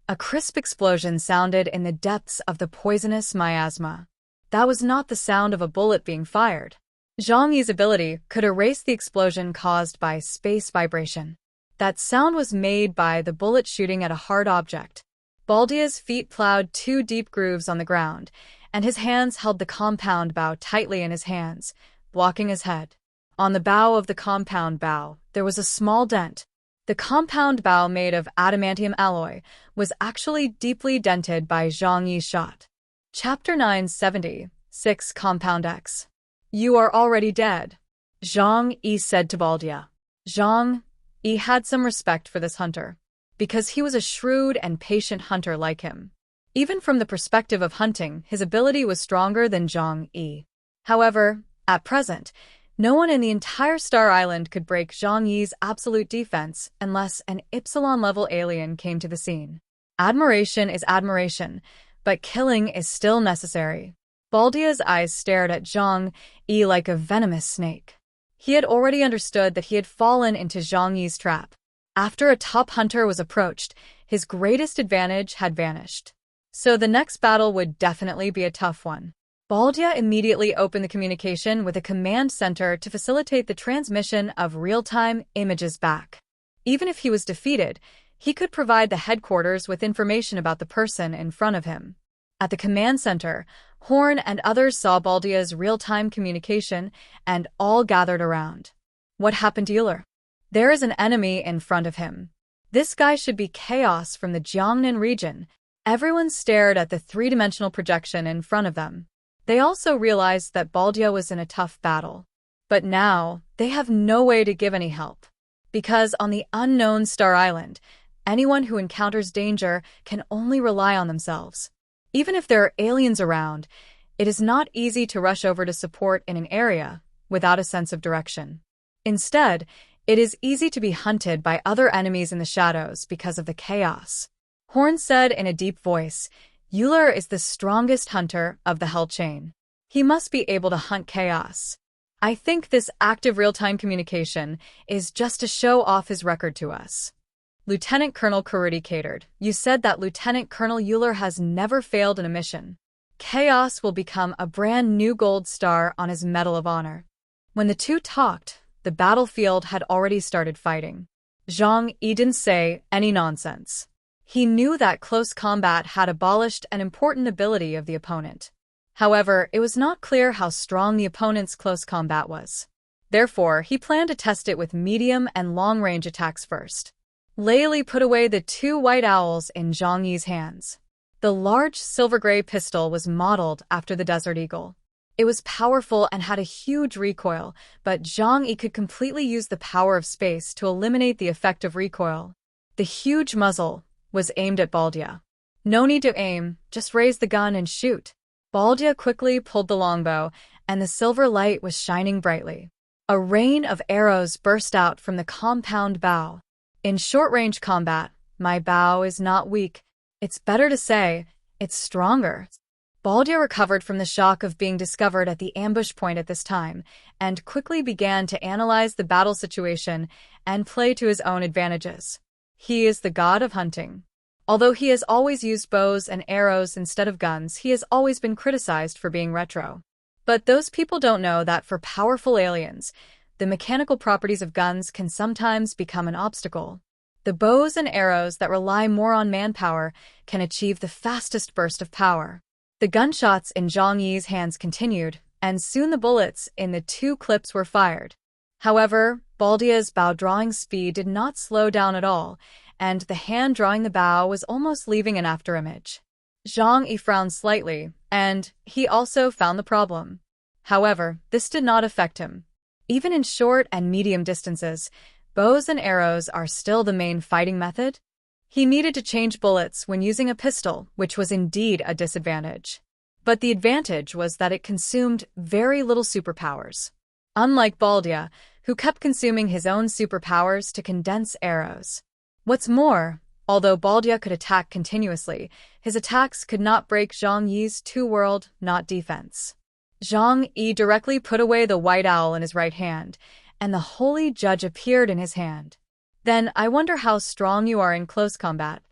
A crisp explosion sounded in the depths of the poisonous miasma. That was not the sound of a bullet being fired. Zhang Yi's ability could erase the explosion caused by space vibration. That sound was made by the bullet shooting at a hard object. Baldia's feet plowed two deep grooves on the ground, and his hands held the compound bow tightly in his hands, blocking his head. On the bow of the compound bow, there was a small dent. The compound bow, made of adamantium alloy, was actually deeply dented by Zhang Yi's shot. Chapter 976, Compound X. You are already dead, Zhang Yi said to Baldia. Zhang Yi had some respect for this hunter, because he was a shrewd and patient hunter like him. Even from the perspective of hunting, his ability was stronger than Zhang Yi. However, at present, no one in the entire Star Island could break Zhang Yi's absolute defense unless an Epsilon-level alien came to the scene. Admiration is admiration, but killing is still necessary. Baldia's eyes stared at Zhang Yi like a venomous snake. He had already understood that he had fallen into Zhang Yi's trap. After a top hunter was approached, his greatest advantage had vanished. So the next battle would definitely be a tough one. Baldia immediately opened the communication with a command center to facilitate the transmission of real-time images back. Even if he was defeated, he could provide the headquarters with information about the person in front of him. At the command center, Horn and others saw Baldia's real-time communication and all gathered around. What happened to Euler? There is an enemy in front of him. This guy should be Chaos from the Jiangnan region. Everyone stared at the three-dimensional projection in front of them. They also realized that Baldia was in a tough battle. But now, they have no way to give any help. Because on the unknown Star Island, anyone who encounters danger can only rely on themselves. Even if there are aliens around, it is not easy to rush over to support in an area without a sense of direction. Instead, it is easy to be hunted by other enemies in the shadows because of the chaos. Horn said in a deep voice, Euler is the strongest hunter of the Hell Chain. He must be able to hunt chaos. I think this active real-time communication is just to show off his record to us. Lieutenant Colonel Kurudi catered. You said that Lieutenant Colonel Euler has never failed in a mission. Chaos will become a brand new gold star on his Medal of Honor. When the two talked, the battlefield had already started fighting. Zhang Yi didn't say any nonsense. He knew that close combat had abolished an important ability of the opponent. However, it was not clear how strong the opponent's close combat was. Therefore, he planned to test it with medium and long-range attacks first. Layli put away the two white owls in Zhang Yi's hands. The large silver-gray pistol was modeled after the Desert Eagle. It was powerful and had a huge recoil, but Zhang Yi could completely use the power of space to eliminate the effect of recoil. The huge muzzle was aimed at Baldia. No need to aim, just raise the gun and shoot. Baldia quickly pulled the longbow, and the silver light was shining brightly. A rain of arrows burst out from the compound bow. In short-range combat, my bow is not weak. It's better to say, it's stronger. Baldia recovered from the shock of being discovered at the ambush point at this time, and quickly began to analyze the battle situation and play to his own advantages. He is the god of hunting. Although he has always used bows and arrows instead of guns, he has always been criticized for being retro. But those people don't know that for powerful aliens, the mechanical properties of guns can sometimes become an obstacle. The bows and arrows that rely more on manpower can achieve the fastest burst of power. The gunshots in Zhang Yi's hands continued, and soon the bullets in the two clips were fired. However, Baldia's bow-drawing speed did not slow down at all, and the hand drawing the bow was almost leaving an afterimage. Zhang Yi frowned slightly, and he also found the problem. However, this did not affect him. Even in short and medium distances, bows and arrows are still the main fighting method. He needed to change bullets when using a pistol, which was indeed a disadvantage. But the advantage was that it consumed very little superpowers. Unlike Baldia, who kept consuming his own superpowers to condense arrows. What's more, although Baldia could attack continuously, his attacks could not break Zhang Yi's two-world, not defense. Zhang Yi directly put away the white owl in his right hand, and the holy judge appeared in his hand. Then I wonder how strong you are in close combat.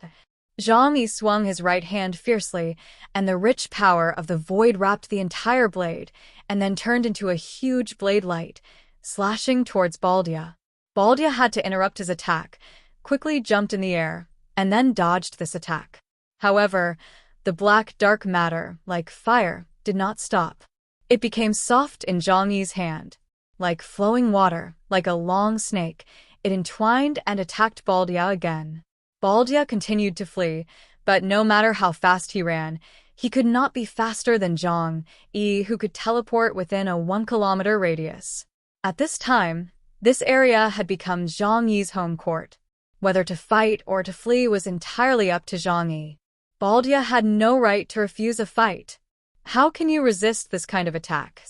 Zhang Yi swung his right hand fiercely, and the rich power of the void wrapped the entire blade, and then turned into a huge blade light, slashing towards Baldia. Baldia had to interrupt his attack, quickly jumped in the air, and then dodged this attack. However, the black dark matter, like fire, did not stop. It became soft in Zhang Yi's hand. Like flowing water, like a long snake, it entwined and attacked Baldia again. Baldia continued to flee, but no matter how fast he ran, he could not be faster than Zhang Yi, who could teleport within a 1-kilometer radius. At this time, this area had become Zhang Yi's home court. Whether to fight or to flee was entirely up to Zhang Yi. Baldia had no right to refuse a fight. How can you resist this kind of attack?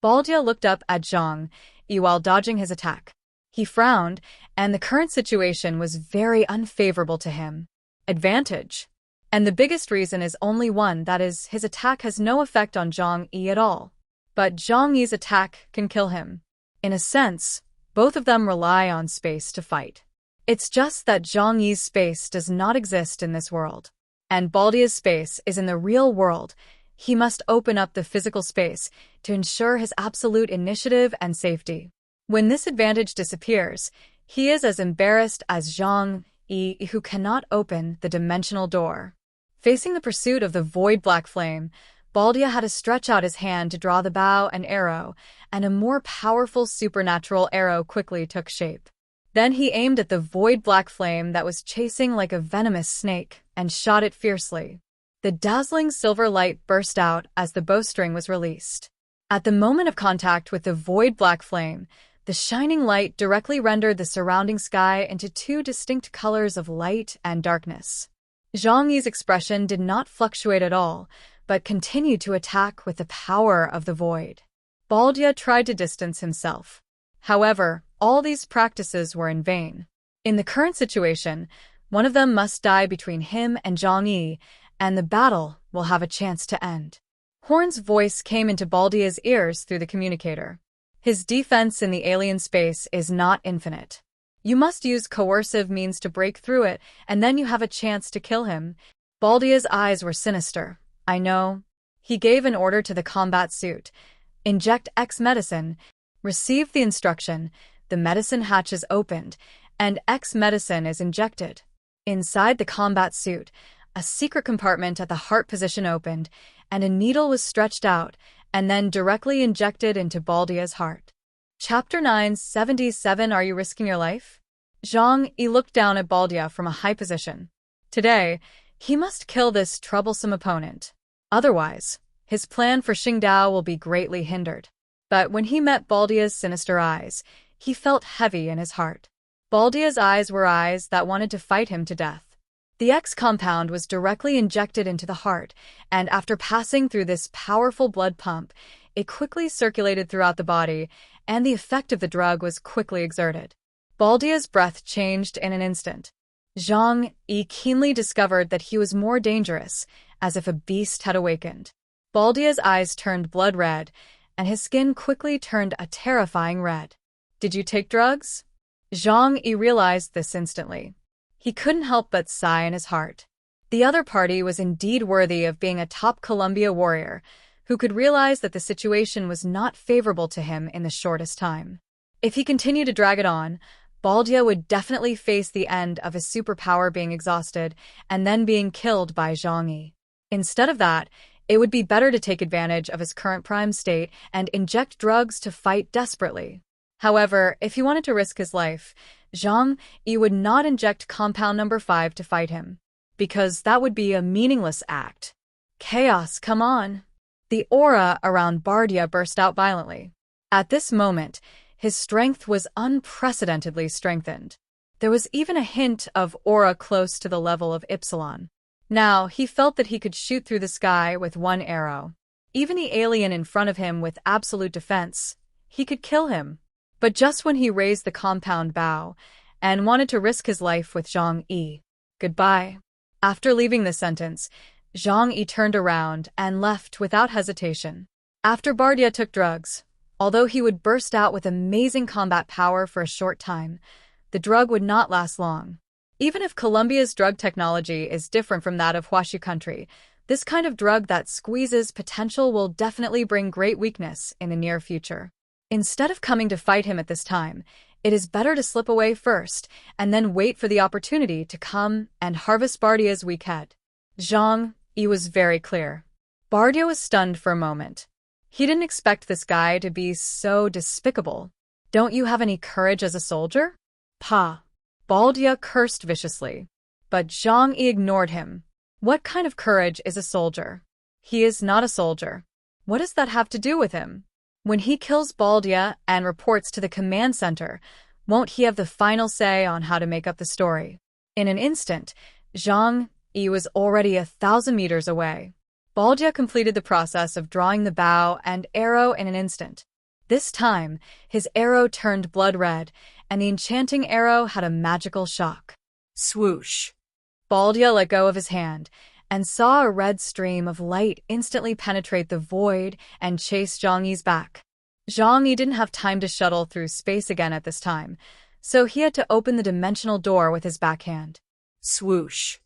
Baldia looked up at Zhang Yi while dodging his attack. He frowned, and the current situation was very unfavorable to him. Advantage. And the biggest reason is only one, that is, his attack has no effect on Zhang Yi at all. But Zhang Yi's attack can kill him. In a sense, both of them rely on space to fight. It's just that Zhang Yi's space does not exist in this world. And Baldia's space is in the real world. He must open up the physical space to ensure his absolute initiative and safety. When this advantage disappears, he is as embarrassed as Zhang Yi, who cannot open the dimensional door. Facing the pursuit of the void black flame, Baldia had to stretch out his hand to draw the bow and arrow, and a more powerful supernatural arrow quickly took shape. Then he aimed at the void black flame that was chasing like a venomous snake, and shot it fiercely. The dazzling silver light burst out as the bowstring was released. At the moment of contact with the void black flame, the shining light directly rendered the surrounding sky into two distinct colors of light and darkness. Zhang Yi's expression did not fluctuate at all, but continued to attack with the power of the void. Baldia tried to distance himself. However, all these practices were in vain. In the current situation, one of them must die between him and Zhang Yi, and the battle will have a chance to end. Horn's voice came into Baldia's ears through the communicator. His defense in the alien space is not infinite. You must use coercive means to break through it, and then you have a chance to kill him. Baldia's eyes were sinister. I know. He gave an order to the combat suit. Inject X medicine. Received the instruction. The medicine hatch is opened, and X medicine is injected. Inside the combat suit, a secret compartment at the heart position opened, and a needle was stretched out, and then directly injected into Baldia's heart. Chapter 977. Are you risking your life? Zhang Yi looked down at Baldia from a high position. Today, he must kill this troublesome opponent. Otherwise, his plan for Xingdao will be greatly hindered. But when he met Baldia's sinister eyes, he felt heavy in his heart. Baldia's eyes were eyes that wanted to fight him to death. The X compound was directly injected into the heart, and after passing through this powerful blood pump, it quickly circulated throughout the body, and the effect of the drug was quickly exerted. Baldia's breath changed in an instant. Zhang Yi keenly discovered that he was more dangerous, as if a beast had awakened. Baldia's eyes turned blood red, and his skin quickly turned a terrifying red. Did you take drugs? Zhang Yi realized this instantly. He couldn't help but sigh in his heart. The other party was indeed worthy of being a top Columbia warrior, who could realize that the situation was not favorable to him in the shortest time. If he continued to drag it on, Baldia would definitely face the end of his superpower being exhausted and then being killed by Zhang Yi. Instead of that, it would be better to take advantage of his current prime state and inject drugs to fight desperately. However, if he wanted to risk his life, Zhang Yi would not inject compound number 5 to fight him, because that would be a meaningless act. Chaos, come on! The aura around Baldia burst out violently. At this moment, his strength was unprecedentedly strengthened. There was even a hint of aura close to the level of Epsilon. Now, he felt that he could shoot through the sky with one arrow. Even the alien in front of him with absolute defense, he could kill him. But just when he raised the compound bow and wanted to risk his life with Zhang Yi, goodbye. After leaving the sentence, Zhang Yi turned around and left without hesitation. After Baldia took drugs, although he would burst out with amazing combat power for a short time, the drug would not last long. Even if Columbia's drug technology is different from that of Huashu country, this kind of drug that squeezes potential will definitely bring great weakness in the near future. Instead of coming to fight him at this time, it is better to slip away first and then wait for the opportunity to come and harvest Baldia's weak head. Zhang Yi was very clear. Baldia was stunned for a moment. He didn't expect this guy to be so despicable. Don't you have any courage as a soldier? Pa! Baldia cursed viciously. But Zhang Yi ignored him. What kind of courage is a soldier? He is not a soldier. What does that have to do with him? When he kills Baldia and reports to the command center, won't he have the final say on how to make up the story? In an instant, Zhang Yi was already 1,000 meters away. Baldia completed the process of drawing the bow and arrow in an instant. This time, his arrow turned blood red, and the enchanting arrow had a magical shock. Swoosh! Baldia let go of his hand, and saw a red stream of light instantly penetrate the void and chase Zhang Yi's back. Zhang Yi didn't have time to shuttle through space again at this time, so he had to open the dimensional door with his backhand. Swoosh!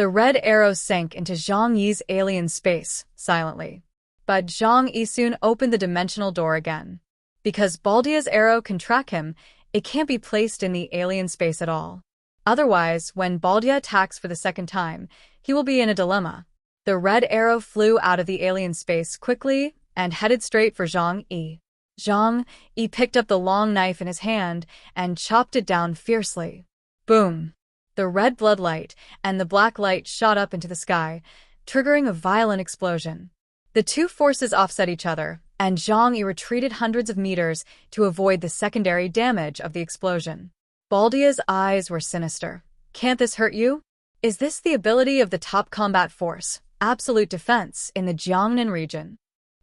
The red arrow sank into Zhang Yi's alien space, silently. But Zhang Yi soon opened the dimensional door again. Because Baldia's arrow can track him, it can't be placed in the alien space at all. Otherwise, when Baldia attacks for the second time, he will be in a dilemma. The red arrow flew out of the alien space quickly and headed straight for Zhang Yi. Zhang Yi picked up the long knife in his hand and chopped it down fiercely. Boom! The red blood light and the black light shot up into the sky, triggering a violent explosion. The two forces offset each other, and Zhang Yi retreated hundreds of meters to avoid the secondary damage of the explosion. Baldia's eyes were sinister. Can't this hurt you? Is this the ability of the top combat force, absolute defense, in the Jiangnan region?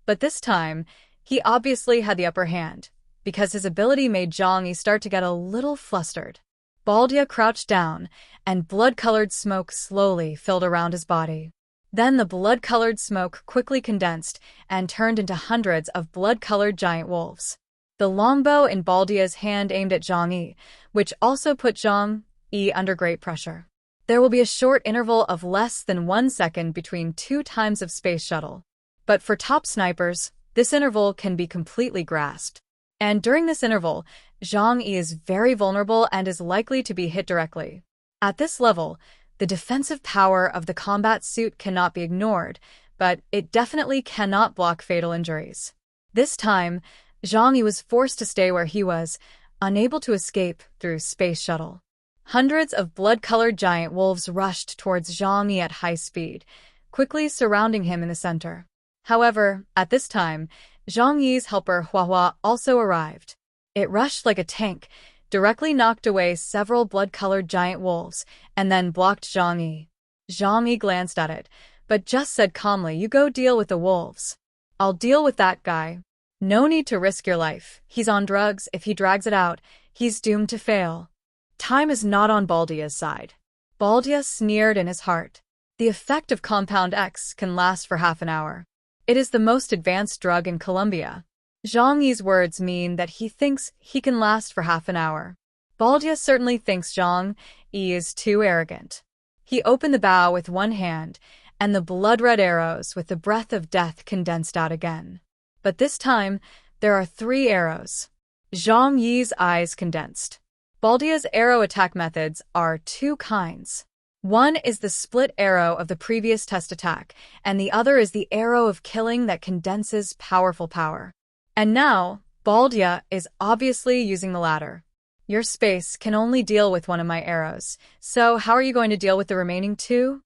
But this time, he obviously had the upper hand, because his ability made Zhang Yi start to get a little flustered. Baldia crouched down, and blood-colored smoke slowly filled around his body. Then the blood-colored smoke quickly condensed and turned into hundreds of blood-colored giant wolves. The longbow in Baldia's hand aimed at Zhang Yi, which also put Zhang Yi under great pressure. There will be a short interval of less than 1 second between 2 times of space shuttle. But for top snipers, this interval can be completely grasped. And during this interval, Zhang Yi is very vulnerable and is likely to be hit directly. At this level, the defensive power of the combat suit cannot be ignored, but it definitely cannot block fatal injuries. This time, Zhang Yi was forced to stay where he was, unable to escape through space shuttle. Hundreds of blood-colored giant wolves rushed towards Zhang Yi at high speed, quickly surrounding him in the center. However, at this time, Zhang Yi's helper Hua also arrived. It rushed like a tank, directly knocked away several blood-colored giant wolves, and then blocked Zhang Yi. Zhang Yi glanced at it, but just said calmly, "You go deal with the wolves. I'll deal with that guy. No need to risk your life. He's on drugs. If he drags it out, he's doomed to fail." Time is not on Baldia's side. Baldia sneered in his heart. The effect of Compound X can last for half an hour. It is the most advanced drug in Colombia. Zhang Yi's words mean that he thinks he can last for half an hour. Baldia certainly thinks Zhang Yi is too arrogant. He opened the bow with one hand, and the blood-red arrows with the breath of death condensed out again. But this time, there are 3 arrows. Zhang Yi's eyes condensed. Baldia's arrow attack methods are 2 kinds. One is the split arrow of the previous test attack, and the other is the arrow of killing that condenses powerful power. And now, Baldia is obviously using the latter. Your space can only deal with one of my arrows, so how are you going to deal with the remaining 2?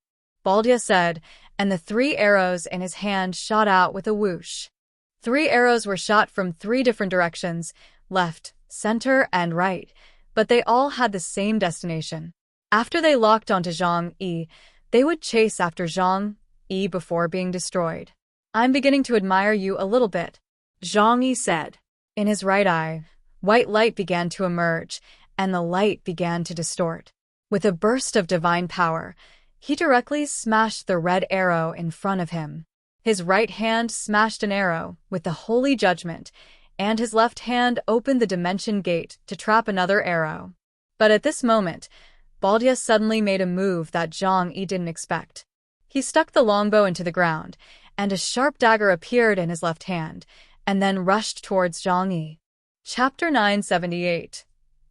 Baldia said, and the 3 arrows in his hand shot out with a whoosh. 3 arrows were shot from 3 different directions, left, center, and right, but they all had the same destination. After they locked onto Zhang Yi, they would chase after Zhang Yi before being destroyed. "I'm beginning to admire you a little bit," Zhang Yi said. In his right eye, white light began to emerge, and the light began to distort. With a burst of divine power, he directly smashed the red arrow in front of him. His right hand smashed an arrow with the holy judgment, and his left hand opened the dimension gate to trap another arrow. But at this moment, Baldia suddenly made a move that Zhang Yi didn't expect. He stuck the longbow into the ground, and a sharp dagger appeared in his left hand, and then rushed towards Zhang Yi. Chapter 978.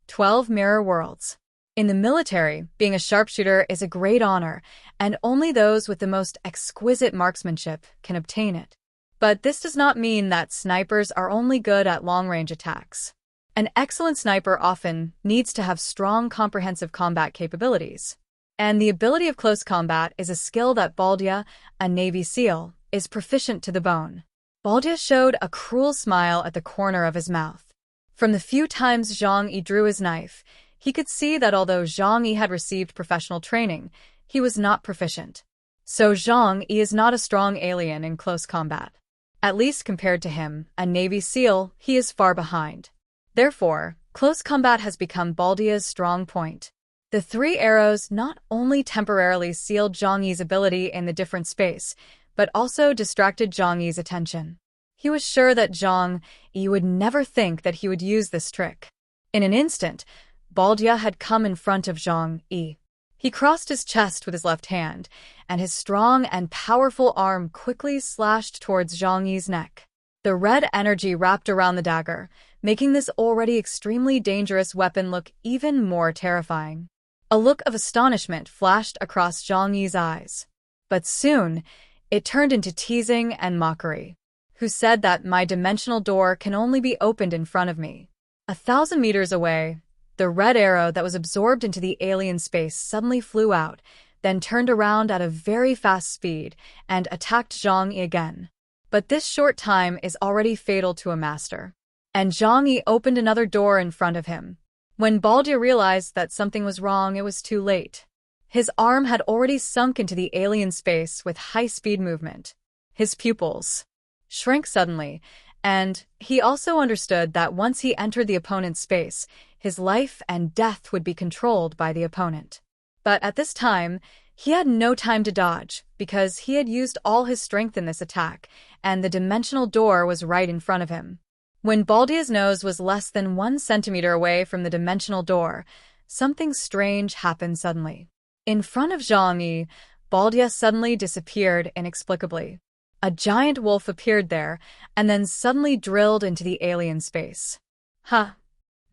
12 Mirror Worlds. In the military, being a sharpshooter is a great honor, and only those with the most exquisite marksmanship can obtain it. But this does not mean that snipers are only good at long-range attacks. An excellent sniper often needs to have strong comprehensive combat capabilities. And the ability of close combat is a skill that Baldia, a Navy SEAL, is proficient to the bone. Baldia showed a cruel smile at the corner of his mouth. From the few times Zhang Yi drew his knife, he could see that although Zhang Yi had received professional training, he was not proficient. So Zhang Yi is not a strong alien in close combat. At least compared to him, a Navy SEAL, he is far behind. Therefore, close combat has become Baldia's strong point. The 3 arrows not only temporarily sealed Zhang Yi's ability in the different space, but also distracted Zhang Yi's attention. He was sure that Zhang Yi would never think that he would use this trick. In an instant, Baldia had come in front of Zhang Yi. He crossed his chest with his left hand, and his strong and powerful arm quickly slashed towards Zhang Yi's neck. The red energy wrapped around the dagger, making this already extremely dangerous weapon look even more terrifying. A look of astonishment flashed across Zhang Yi's eyes. But soon, it turned into teasing and mockery. "Who said that my dimensional door can only be opened in front of me?" 1,000 meters away, the red arrow that was absorbed into the alien space suddenly flew out, then turned around at a very fast speed and attacked Zhang Yi again. But this short time is already fatal to a master. And Zhang Yi opened another door in front of him. When Baldia realized that something was wrong, it was too late. His arm had already sunk into the alien space with high-speed movement. His pupils shrank suddenly, and he also understood that once he entered the opponent's space, his life and death would be controlled by the opponent. But at this time, he had no time to dodge, because he had used all his strength in this attack, and the dimensional door was right in front of him. When Baldia's nose was less than 1 centimeter away from the dimensional door, something strange happened suddenly. In front of Zhang Yi, Baldia suddenly disappeared inexplicably. A giant wolf appeared there, and then suddenly drilled into the alien space. Huh.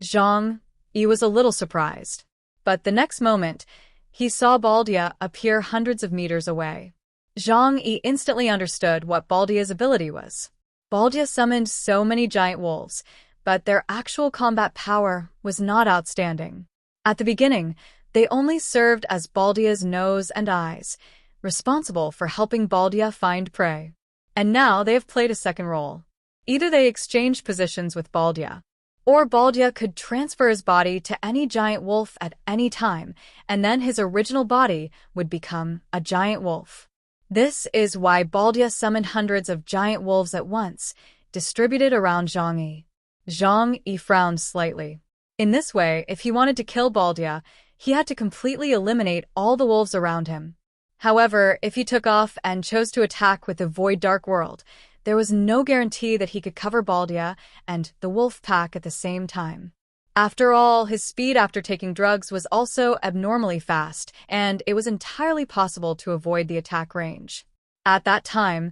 Zhang Yi was a little surprised. But the next moment, he saw Baldia appear hundreds of meters away. Zhang Yi instantly understood what Baldia's ability was. Baldia summoned so many giant wolves, but their actual combat power was not outstanding. At the beginning, they only served as Baldia's nose and eyes, responsible for helping Baldia find prey. And now they have played a second role. Either they exchanged positions with Baldia, or Baldia could transfer his body to any giant wolf at any time, and then his original body would become a giant wolf. This is why Baldia summoned hundreds of giant wolves at once, distributed around Zhang Yi. Zhang Yi frowned slightly. In this way, if he wanted to kill Baldia, he had to completely eliminate all the wolves around him. However, if he took off and chose to attack with the Void Dark World, there was no guarantee that he could cover Baldia and the wolf pack at the same time. After all, his speed after taking drugs was also abnormally fast, and it was entirely possible to avoid the attack range. At that time,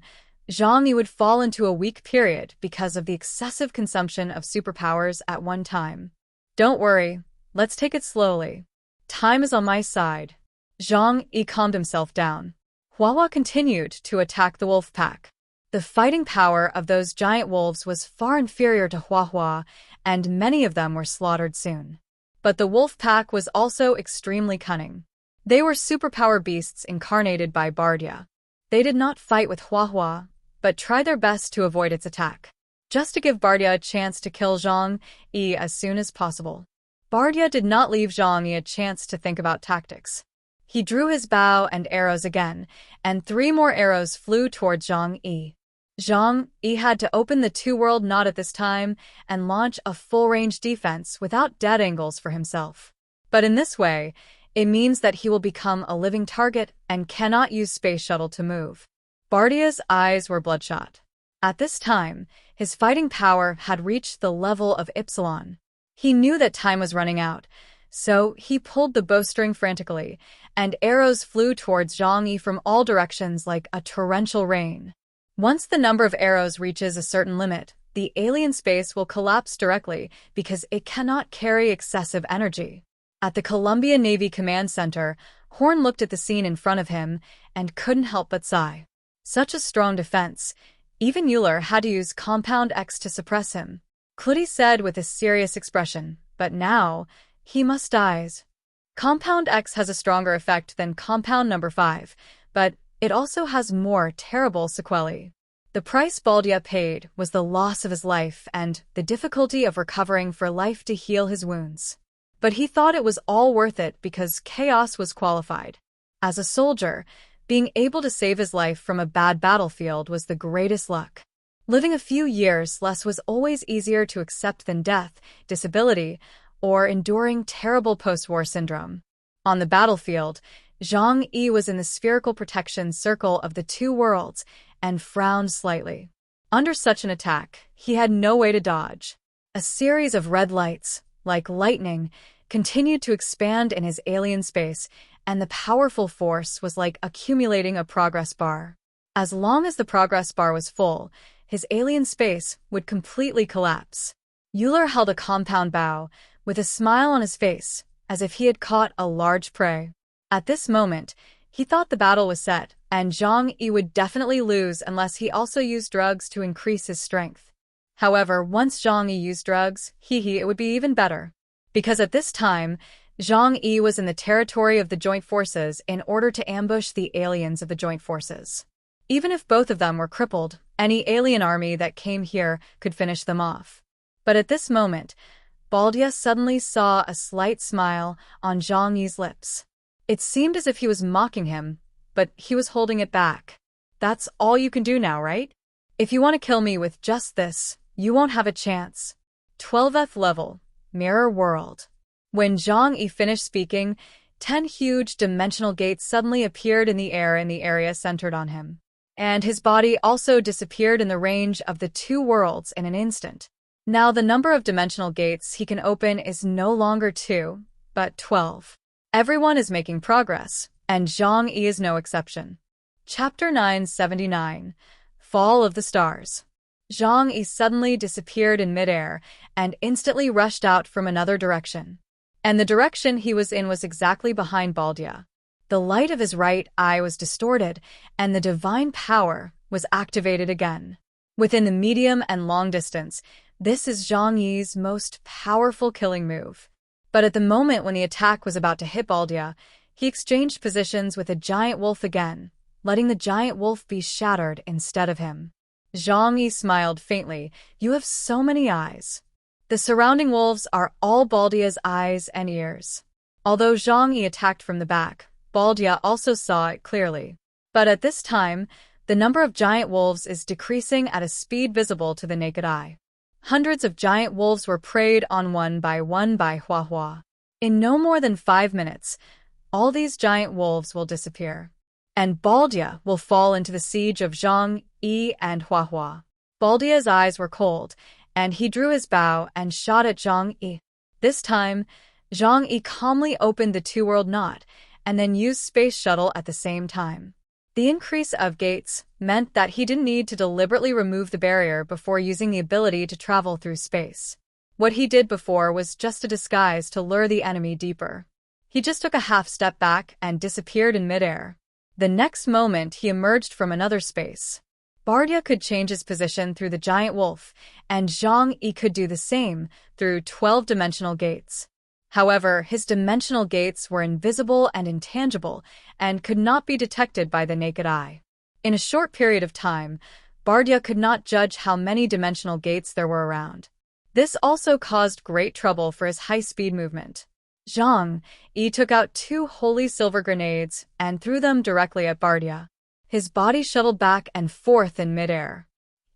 Zhang Yi would fall into a weak period because of the excessive consumption of superpowers at one time. Don't worry, let's take it slowly. Time is on my side. Zhang Yi calmed himself down. Hua continued to attack the wolf pack. The fighting power of those giant wolves was far inferior to Hua, and many of them were slaughtered soon. But the wolf pack was also extremely cunning. They were superpower beasts incarnated by Baldia. They did not fight with Hua, but tried their best to avoid its attack, just to give Baldia a chance to kill Zhang Yi as soon as possible. Baldia did not leave Zhang Yi a chance to think about tactics. He drew his bow and arrows again, and 3 more arrows flew towards Zhang Yi. Zhang Yi had to open the two-world knot at this time and launch a full-range defense without dead angles for himself. But in this way, it means that he will become a living target and cannot use space shuttle to move. Baldia's eyes were bloodshot. At this time, his fighting power had reached the level of Epsilon. He knew that time was running out, so he pulled the bowstring frantically, and arrows flew towards Zhang Yi from all directions like a torrential rain. Once the number of arrows reaches a certain limit, the alien space will collapse directly because it cannot carry excessive energy. At the Columbia Navy Command Center, Horn looked at the scene in front of him and couldn't help but sigh. Such a strong defense. Even Euler had to use Compound X to suppress him. Cluty said with a serious expression, but now, he must die. Compound X has a stronger effect than Compound Number 5, but it also has more terrible sequelae. The price Baldia paid was the loss of his life and the difficulty of recovering for life to heal his wounds. But he thought it was all worth it because Chaos was qualified. As a soldier, being able to save his life from a bad battlefield was the greatest luck. Living a few years less was always easier to accept than death, disability, or enduring terrible post-war syndrome. On the battlefield, Zhang Yi was in the spherical protection circle of the two worlds and frowned slightly. Under such an attack, he had no way to dodge. A series of red lights, like lightning, continued to expand in his alien space, and the powerful force was like accumulating a progress bar. As long as the progress bar was full, his alien space would completely collapse. Euler held a compound bow, with a smile on his face, as if he had caught a large prey. At this moment, he thought the battle was set, and Zhang Yi would definitely lose unless he also used drugs to increase his strength. However, once Zhang Yi used drugs, it would be even better. Because at this time, Zhang Yi was in the territory of the Joint Forces in order to ambush the aliens of the Joint Forces. Even if both of them were crippled, any alien army that came here could finish them off. But at this moment, Baldia suddenly saw a slight smile on Zhang Yi's lips. It seemed as if he was mocking him, but he was holding it back. That's all you can do now, right? If you want to kill me with just this, you won't have a chance. 12th level, Mirror World. When Zhang Yi finished speaking, 10 huge dimensional gates suddenly appeared in the air in the area centered on him. And his body also disappeared in the range of the two worlds in an instant. Now the number of dimensional gates he can open is no longer 2, but 12. Everyone is making progress, and Zhang Yi is no exception. Chapter 979, Fall of the Stars. Zhang Yi suddenly disappeared in midair and instantly rushed out from another direction. And the direction he was in was exactly behind Baldia. The light of his right eye was distorted, and the divine power was activated again. Within the medium and long distance, this is Zhang Yi's most powerful killing move. But at the moment when the attack was about to hit Baldia, he exchanged positions with a giant wolf again, letting the giant wolf be shattered instead of him. Zhang Yi smiled faintly. You have so many eyes. The surrounding wolves are all Baldia's eyes and ears. Although Zhang Yi attacked from the back, Baldia also saw it clearly. But at this time, the number of giant wolves is decreasing at a speed visible to the naked eye. Hundreds of giant wolves were preyed on one by Hua Hua. In no more than 5 minutes, all these giant wolves will disappear. And Baldia will fall into the siege of Zhang Yi and Hua Hua. Baldia's eyes were cold, and he drew his bow and shot at Zhang Yi. This time, Zhang Yi calmly opened the two-world knot, and then used space shuttle at the same time. The increase of gates meant that he didn't need to deliberately remove the barrier before using the ability to travel through space. What he did before was just a disguise to lure the enemy deeper. He just took a half step back and disappeared in midair. The next moment he emerged from another space. Baldia could change his position through the giant wolf, and Zhang Yi could do the same through 12-dimensional gates. However, his dimensional gates were invisible and intangible, and could not be detected by the naked eye. In a short period of time, Baldia could not judge how many dimensional gates there were around. This also caused great trouble for his high-speed movement. Zhang Yi took out 2 holy silver grenades and threw them directly at Baldia. His body shuttled back and forth in midair.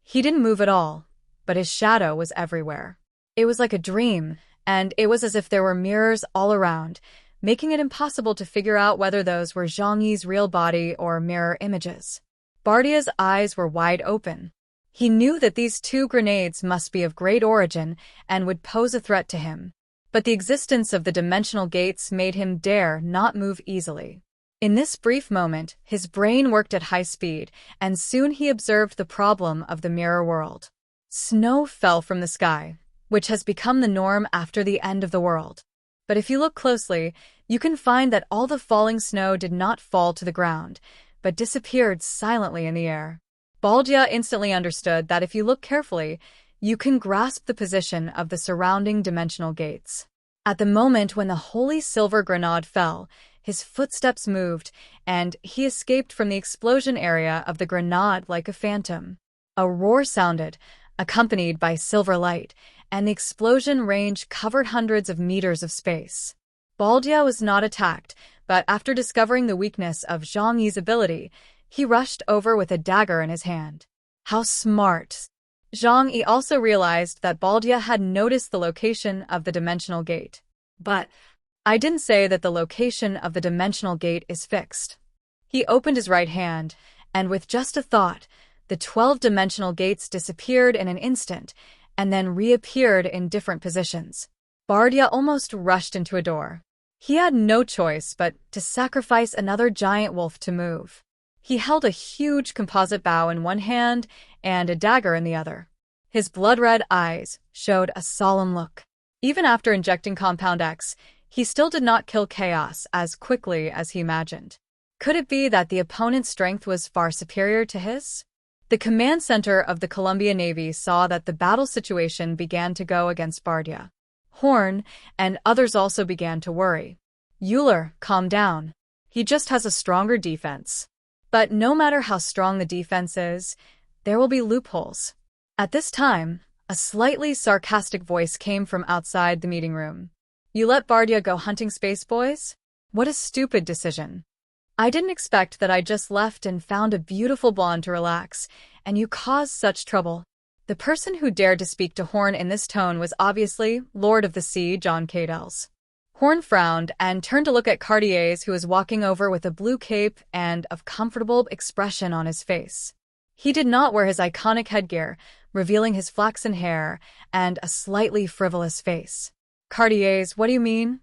He didn't move at all, but his shadow was everywhere. It was like a dream, and it was as if there were mirrors all around, making it impossible to figure out whether those were Zhang Yi's real body or mirror images. Baldia's eyes were wide open. He knew that these 2 grenades must be of great origin and would pose a threat to him. But the existence of the dimensional gates made him dare not move easily. In this brief moment, his brain worked at high speed, and soon he observed the problem of the mirror world. Snow fell from the sky, which has become the norm after the end of the world. But if you look closely, you can find that all the falling snow did not fall to the ground, but disappeared silently in the air. Baldia instantly understood that if you look carefully, you can grasp the position of the surrounding dimensional gates. At the moment when the holy silver grenade fell, his footsteps moved, and he escaped from the explosion area of the grenade like a phantom. A roar sounded, accompanied by silver light, and the explosion range covered hundreds of meters of space. Baldia was not attacked, but after discovering the weakness of Zhang Yi's ability, he rushed over with a dagger in his hand. How smart! Zhang Yi also realized that Baldia had noticed the location of the dimensional gate. But I didn't say that the location of the dimensional gate is fixed. He opened his right hand, and with just a thought, the 12-dimensional gates disappeared in an instant, and then reappeared in different positions. Baldia almost rushed into a door. He had no choice but to sacrifice another giant wolf to move. He held a huge composite bow in one hand and a dagger in the other. His blood-red eyes showed a solemn look. Even after injecting Compound X, he still did not kill Chaos as quickly as he imagined. Could it be that the opponent's strength was far superior to his? The command center of the Columbia Navy saw that the battle situation began to go against Baldia. Horn and others also began to worry. Euler, calm down. He just has a stronger defense. But no matter how strong the defense is, there will be loopholes. At this time, a slightly sarcastic voice came from outside the meeting room. You let Baldia go hunting space boys? What a stupid decision. I didn't expect that I just left and found a beautiful blonde to relax, and you caused such trouble. The person who dared to speak to Horn in this tone was obviously Lord of the Sea, John Cadels. Horn frowned and turned to look at Cartier's, who was walking over with a blue cape and a comfortable expression on his face. He did not wear his iconic headgear, revealing his flaxen hair and a slightly frivolous face. Cartier's, what do you mean?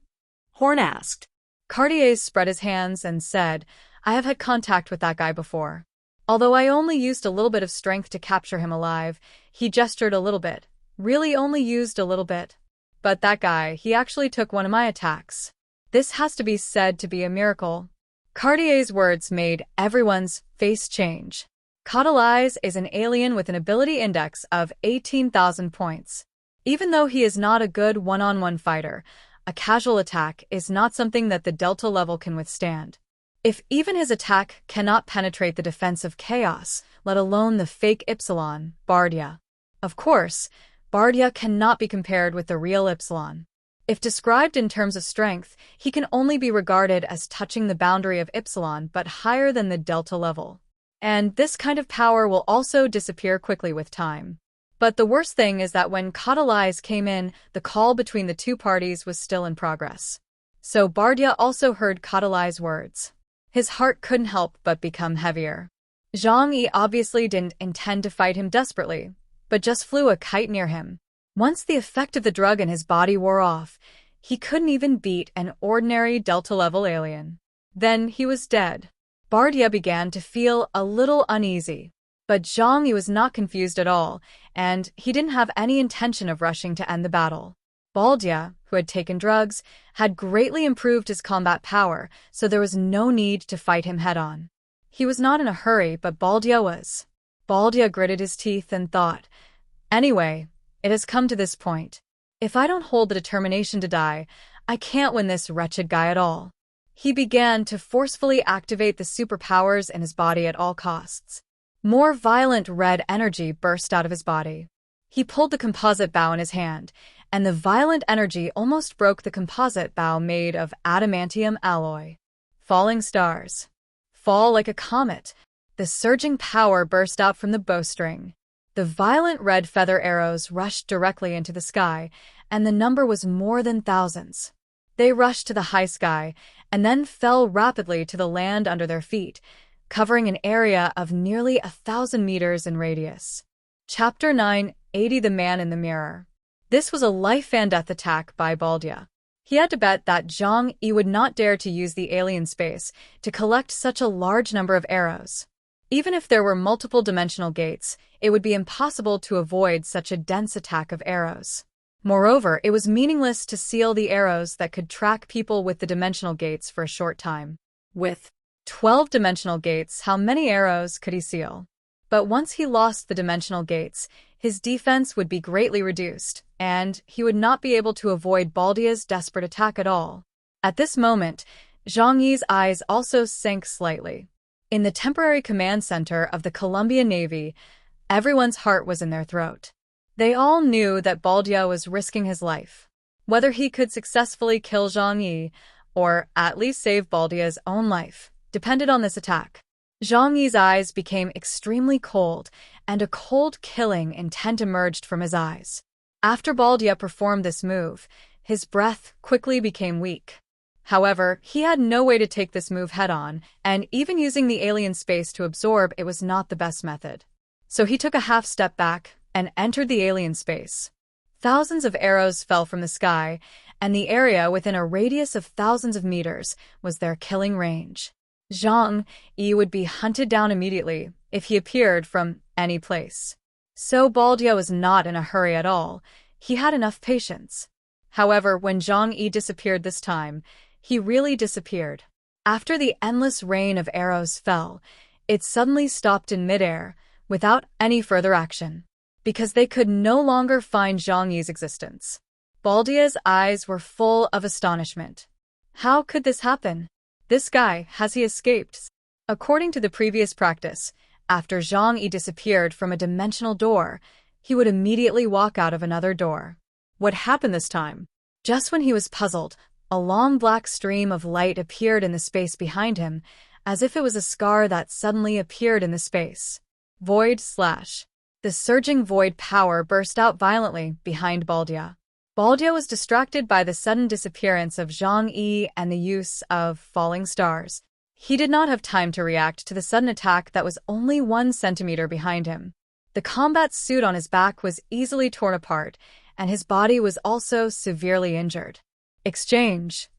Horn asked. Cartier spread his hands and said, I have had contact with that guy before. Although I only used a little bit of strength to capture him alive, he gestured a little bit. Really only used a little bit. But that guy, he actually took one of my attacks. This has to be said to be a miracle. Cartier's words made everyone's face change. Catalyze is an alien with an ability index of 18,000 points. Even though he is not a good one-on-one fighter, a casual attack is not something that the Delta level can withstand. If even his attack cannot penetrate the defense of chaos, let alone the fake Epsilon, Bardia. Of course, Bardia cannot be compared with the real Epsilon. If described in terms of strength, he can only be regarded as touching the boundary of Epsilon but higher than the Delta level. And this kind of power will also disappear quickly with time. But the worst thing is that when Catalyze came in, the call between the two parties was still in progress. So Bardia also heard Catalyze's words. His heart couldn't help but become heavier. Zhang Yi obviously didn't intend to fight him desperately, but just flew a kite near him. Once the effect of the drug in his body wore off, he couldn't even beat an ordinary Delta-level alien. Then he was dead. Bardia began to feel a little uneasy. But Zhang Yi was not confused at all, and he didn't have any intention of rushing to end the battle. Bardia, who had taken drugs, had greatly improved his combat power, so there was no need to fight him head-on. He was not in a hurry, but Bardia was. Bardia gritted his teeth and thought, anyway, it has come to this point. If I don't hold the determination to die, I can't win this wretched guy at all. He began to forcefully activate the superpowers in his body at all costs. More violent red energy burst out of his body. He pulled the composite bow in his hand, and the violent energy almost broke the composite bow made of adamantium alloy. Falling stars. Fall like a comet. The surging power burst out from the bowstring. The violent red feather arrows rushed directly into the sky, and the number was more than thousands. They rushed to the high sky, and then fell rapidly to the land under their feet, covering an area of nearly 1,000 meters in radius. Chapter 9, 80 The Man in the Mirror. This was a life-and-death attack by Bardia. He had to bet that Zhang Yi would not dare to use the alien space to collect such a large number of arrows. Even if there were multiple dimensional gates, it would be impossible to avoid such a dense attack of arrows. Moreover, it was meaningless to seal the arrows that could track people with the dimensional gates for a short time. With 12 dimensional gates, how many arrows could he seal? But once he lost the dimensional gates, his defense would be greatly reduced, and he would not be able to avoid Bardia's desperate attack at all. At this moment, Zhang Yi's eyes also sank slightly. In the temporary command center of the Columbia Navy, everyone's heart was in their throat. They all knew that Bardia was risking his life. Whether he could successfully kill Zhang Yi, or at least save Bardia's own life, depended on this attack. Zhang Yi's eyes became extremely cold, and a cold killing intent emerged from his eyes. After Bardia performed this move, his breath quickly became weak. However, he had no way to take this move head-on, and even using the alien space to absorb it was not the best method. So he took a half step back and entered the alien space. Thousands of arrows fell from the sky, and the area within a radius of thousands of meters was their killing range. Zhang Yi would be hunted down immediately if he appeared from any place. So Bardia was not in a hurry at all. He had enough patience. However, when Zhang Yi disappeared this time, he really disappeared. After the endless rain of arrows fell, it suddenly stopped in midair, without any further action, because they could no longer find Zhang Yi's existence. Bardia's eyes were full of astonishment. How could this happen? This guy, has he escaped? According to the previous practice, after Zhang Yi disappeared from a dimensional door, he would immediately walk out of another door. What happened this time? Just when he was puzzled, a long black stream of light appeared in the space behind him, as if it was a scar that suddenly appeared in the space. Void slash. The surging void power burst out violently behind Bardia. Bardia was distracted by the sudden disappearance of Zhang Yi and the use of falling stars. He did not have time to react to the sudden attack that was only 1 centimeter behind him. The combat suit on his back was easily torn apart, and his body was also severely injured. Exchange.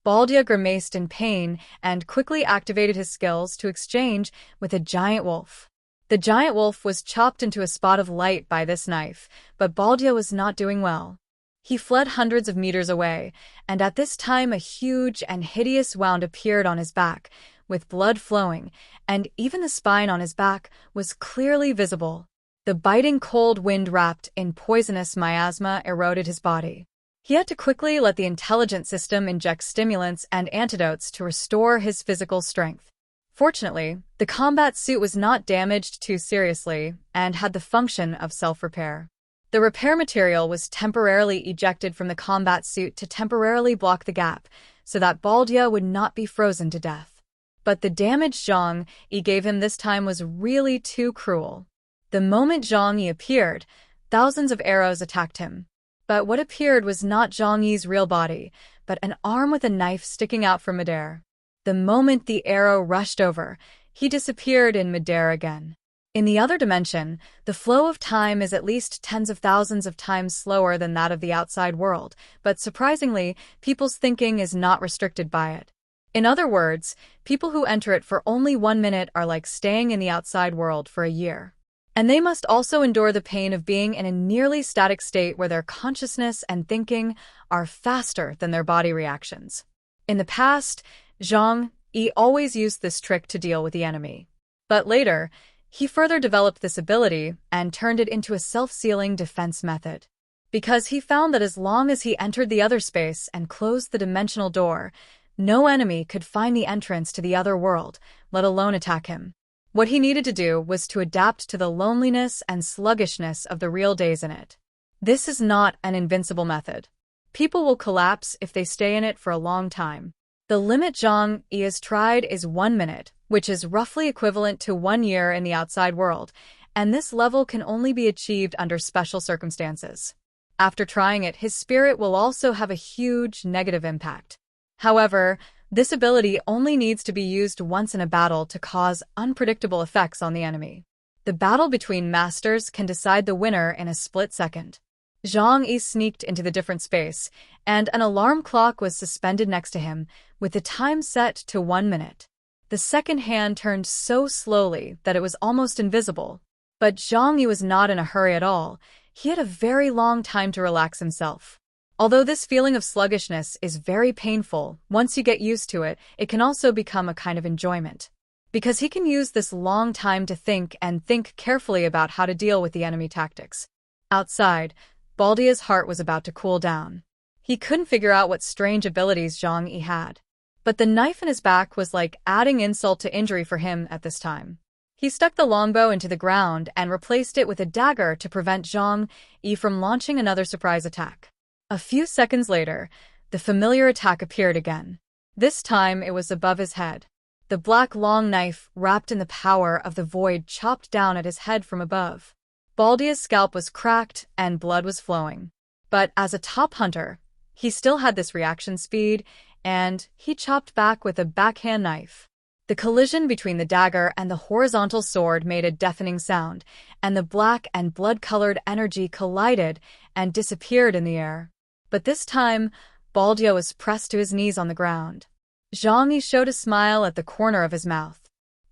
Baldia grimaced in pain and quickly activated his skills to exchange with a giant wolf. The giant wolf was chopped into a spot of light by this knife, but Baldia was not doing well. He fled hundreds of meters away, and at this time a huge and hideous wound appeared on his back, with blood flowing, and even the spine on his back was clearly visible. The biting cold wind wrapped in poisonous miasma eroded his body. He had to quickly let the intelligent system inject stimulants and antidotes to restore his physical strength. Fortunately, the combat suit was not damaged too seriously and had the function of self-repair. The repair material was temporarily ejected from the combat suit to temporarily block the gap, so that Baldia would not be frozen to death. But the damage Zhang Yi gave him this time was really too cruel. The moment Zhang Yi appeared, thousands of arrows attacked him. But what appeared was not Zhang Yi's real body, but an arm with a knife sticking out from midair. The moment the arrow rushed over, he disappeared in midair again. In the other dimension, the flow of time is at least tens of thousands of times slower than that of the outside world, but surprisingly, people's thinking is not restricted by it. In other words, people who enter it for only 1 minute are like staying in the outside world for a year. And they must also endure the pain of being in a nearly static state where their consciousness and thinking are faster than their body reactions. In the past, Zhang Yi always used this trick to deal with the enemy. But later, he further developed this ability and turned it into a self-sealing defense method. Because he found that as long as he entered the other space and closed the dimensional door, no enemy could find the entrance to the other world, let alone attack him. What he needed to do was to adapt to the loneliness and sluggishness of the real days in it. This is not an invincible method. People will collapse if they stay in it for a long time. The limit Zhang Yi has tried is 1 minute, which is roughly equivalent to 1 year in the outside world, and this level can only be achieved under special circumstances. After trying it, his spirit will also have a huge negative impact. However, this ability only needs to be used once in a battle to cause unpredictable effects on the enemy. The battle between masters can decide the winner in a split second. Zhang Yi sneaked into the different space, and an alarm clock was suspended next to him, with the time set to 1 minute. The second hand turned so slowly that it was almost invisible. But Zhang Yi was not in a hurry at all. He had a very long time to relax himself. Although this feeling of sluggishness is very painful, once you get used to it, it can also become a kind of enjoyment. Because he can use this long time to think and think carefully about how to deal with the enemy tactics. Outside, Baldia's heart was about to cool down. He couldn't figure out what strange abilities Zhang Yi had. But the knife in his back was like adding insult to injury for him at this time. He stuck the longbow into the ground and replaced it with a dagger to prevent Zhang Yi from launching another surprise attack. A few seconds later, the familiar attack appeared again. This time it was above his head. The black long knife, wrapped in the power of the void, chopped down at his head from above. Baldia's scalp was cracked and blood was flowing. But as a top hunter, he still had this reaction speed, and he chopped back with a backhand knife. The collision between the dagger and the horizontal sword made a deafening sound, and the black and blood-colored energy collided and disappeared in the air. But this time, Baldia was pressed to his knees on the ground. Zhang Yi showed a smile at the corner of his mouth.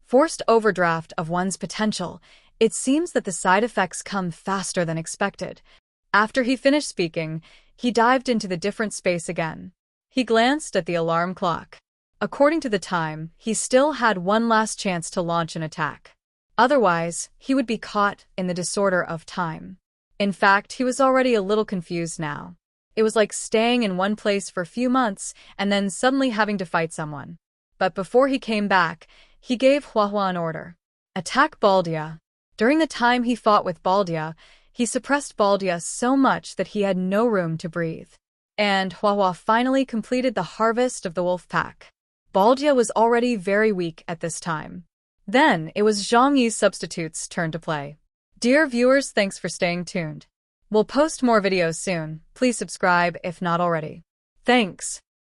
Forced overdraft of one's potential, it seems that the side effects come faster than expected. After he finished speaking, he dived into the different space again. He glanced at the alarm clock. According to the time, he still had one last chance to launch an attack. Otherwise, he would be caught in the disorder of time. In fact, he was already a little confused now. It was like staying in one place for a few months and then suddenly having to fight someone. But before he came back, he gave Huahua an order. Attack Baldia. During the time he fought with Baldia, he suppressed Baldia so much that he had no room to breathe. And Huahua finally completed the harvest of the wolf pack. Baldia was already very weak at this time. Then, it was Zhang Yi's substitute's turn to play. Dear viewers, thanks for staying tuned. We'll post more videos soon. Please subscribe if not already. Thanks.